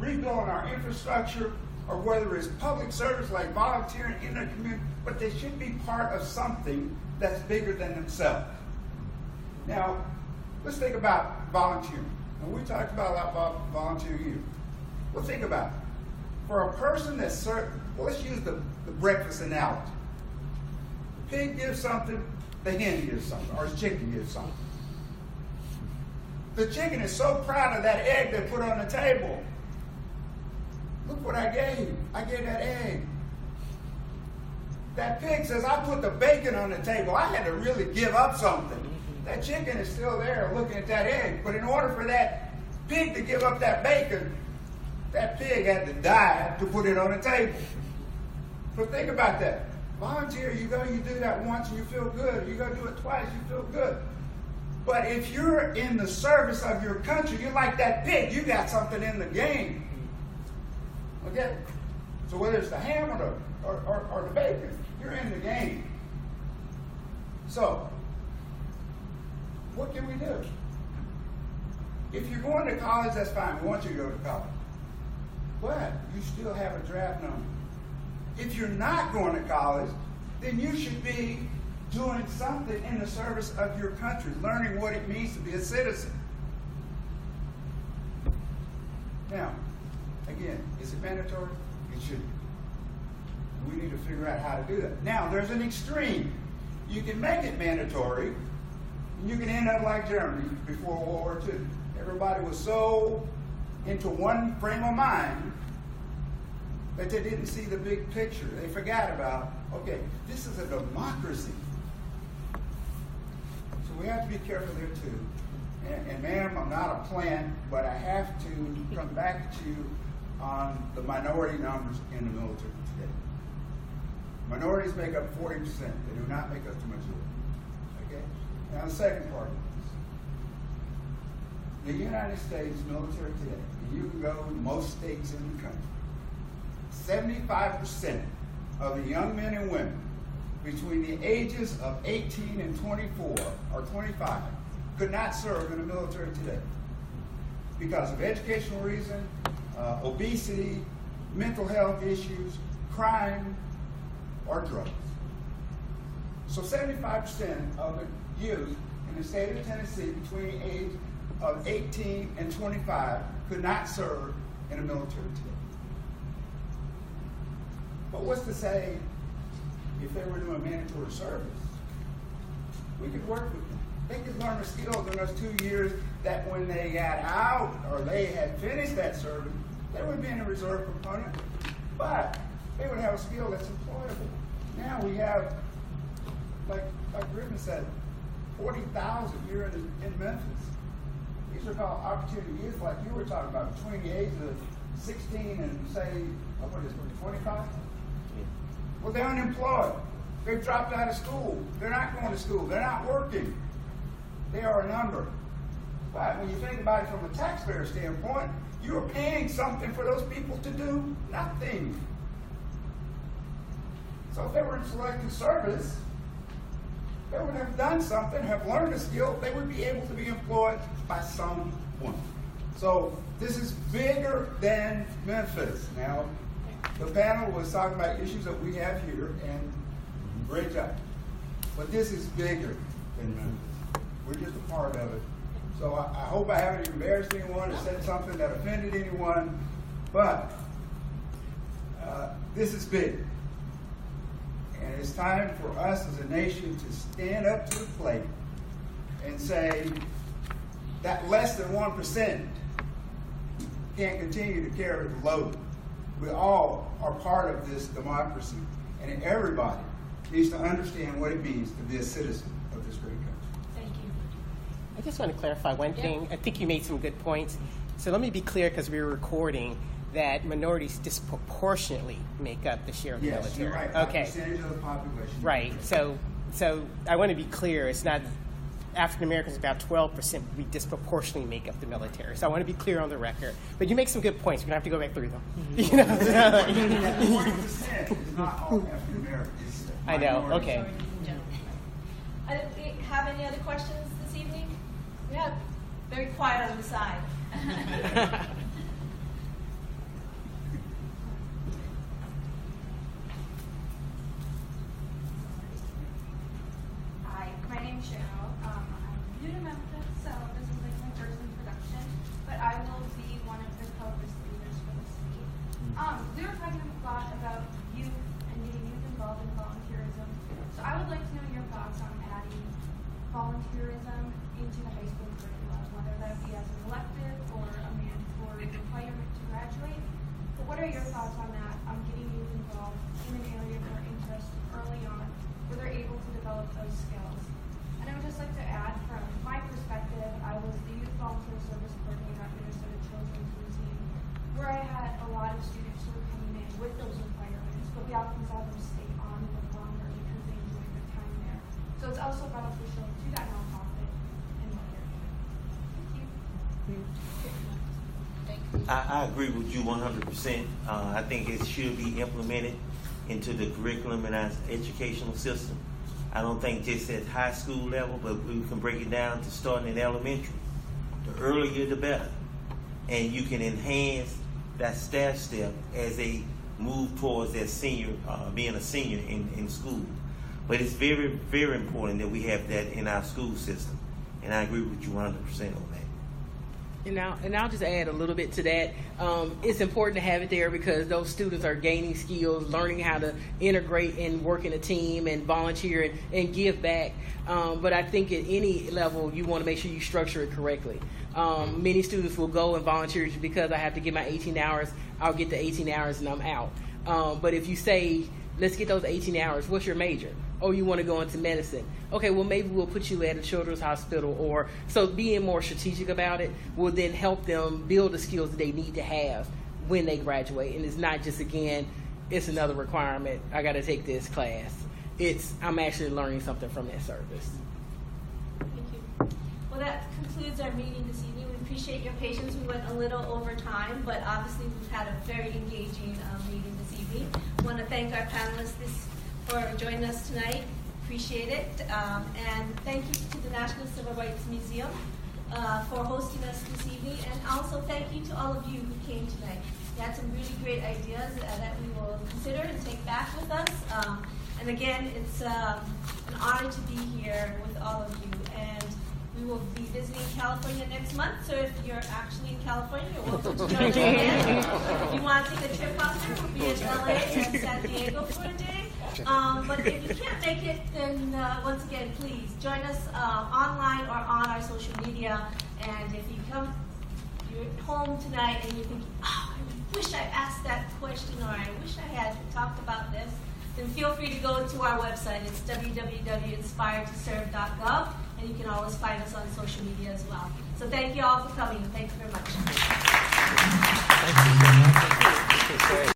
rebuilding our infrastructure, or whether it's public service like volunteering in the community, but they should be part of something that's bigger than themselves. Now, let's think about volunteering. And we talked about a lot about volunteering here. Well, think about it. For a person that's certain, well, let's use the breakfast analogy. The pig gives something, the hen gives something, or the chicken gives something. The chicken is so proud of that egg they put on the table. Look what I gave. I gave that egg. That pig says, I put the bacon on the table. I had to really give up something. That chicken is still there looking at that egg. But in order for that pig to give up that bacon, that pig had to die to put it on the table. But think about that. Volunteer, you go, you do that once and you feel good. You go do it twice, you feel good. But if you're in the service of your country, you're like that pig. You got something in the game. Okay? So whether it's the ham or the bacon, you're in the game. So, what can we do? If you're going to college, that's fine. We want you to go to college. But you still have a draft number. If you're not going to college, then you should be doing something in the service of your country, learning what it means to be a citizen. Now, again, is it mandatory? It should be. We need to figure out how to do that. Now, there's an extreme. You can make it mandatory, and you can end up like Germany before World War II. Everybody was so into one frame of mind that they didn't see the big picture. They forgot about, okay, this is a democracy. So we have to be careful there too. And ma'am, I'm not a plant, but I have to come back to you on the minority numbers in the military today. Minorities make up 40%. They do not make up the majority. Okay? Now the second part of this. The United States military today, and you can go to most states in the country, 75% of the young men and women between the ages of 18 and 24 or 25 could not serve in the military today because of educational reason, obesity, mental health issues, crime, or drugs. So 75% of the youth in the state of Tennessee between the age of 18 and 25 could not serve in the military today. But what's to say if they were doing mandatory service? We could work with them. They could learn the skills in those 2 years that when they got out or they had finished that service, they would be in a reserve component, but they would have a skill that's employable. Now we have, like Griffin said, 40,000 here in Memphis. These are called opportunity youth, like you were talking about, between the ages of 16 and say, what is it, 25? Well, they're unemployed. They've dropped out of school. They're not going to school. They're not working. They are a number. But when you think about it from a taxpayer standpoint, you're paying something for those people to do nothing. So if they were in selective service, they would have done something, have learned a skill, they would be able to be employed by someone. So this is bigger than Memphis. Now, the panel was talking about issues that we have here, and great job. But this is bigger than Memphis. We're just a part of it. So I hope I haven't embarrassed anyone or said something that offended anyone, but this is big. And it's time for us as a nation to stand up to the plate and say that less than 1% can't continue to carry the load. We all are part of this democracy, and everybody needs to understand what it means to be a citizen of this great country. Thank you. I just want to clarify one thing. I think you made some good points. So let me be clear, because we were recording, that minorities disproportionately make up the share of the military. Yes, you're right. Okay. Percentage of the population. Right. So I want to be clear. It's not African Americans, about 12%. We disproportionately make up the military. So I want to be clear on the record. But you make some good points. We're gonna have to go back through them. You know. 1% is not all African Americans. I know. Okay. Do we have any other questions this evening? We have very quiet on the side. Hi, my name's Cheryl. I'm new to Memphis, so this is like my first introduction, but I will be one of the co-host leaders for the city. We were talking a lot about youth and getting youth involved in volunteerism. So I would like to know your thoughts on adding volunteerism into the high school curriculum, whether that be as an elective or a mandatory requirement to graduate. But what are your thoughts on that, on getting youth involved in an area of their interest early on, where they're able to develop those skills? And I would just like to add, from my perspective, I was the youth volunteer service coordinator at Minnesota Children's Museum, where I had a lot of students who were coming in with those requirements, but we often saw them stay on a little longer because they enjoyed their time there. So it's also beneficial to that nonprofit in that area. Thank you. I agree with you 100%. I think it should be implemented into the curriculum in our educational system. I don't think just at high school level, but we can break it down to starting in elementary. The earlier the better. And you can enhance that staff step as they move towards their senior, being a senior in school. But it's very, very important that we have that in our school system. And I agree with you 100% on that. And I'll just add a little bit to that. It's important to have it there because those students are gaining skills, learning how to integrate and work in a team and volunteer and give back. But I think at any level, you want to make sure you structure it correctly. Many students will go and volunteer just because I have to get my 18 hours. I'll get the 18 hours and I'm out. But if you say, let's get those 18 hours, what's your major? Oh, you want to go into medicine. Okay, well, maybe we'll put you at a children's hospital. Or so being more strategic about it will then help them build the skills that they need to have when they graduate. And it's not just, again, it's another requirement. I got to take this class. I'm actually learning something from that service. Thank you. Well, that concludes our meeting this evening. We appreciate your patience. We went a little over time, but obviously we've had a very engaging meeting this evening. I want to thank our panelists for joining us tonight. Appreciate it. And thank you to the National Civil Rights Museum for hosting us this evening. And also thank you to all of you who came tonight. You had some really great ideas that we will consider and take back with us. And again, it's an honor to be here with all of you. And we will be visiting California next month. So if you're actually in California, you're welcome to join us again. If you want to take a trip out there, we'll be in LA and San Diego for a day. But if you can't make it, then once again, please join us online or on our social media. And if you're at home tonight and you're thinking, oh, I wish I asked that question, or I wish I had talked about this, then feel free to go to our website. It's www.inspiredtoserve.gov, and you can always find us on social media as well. So thank you all for coming. Thank you very much. Thank you so much.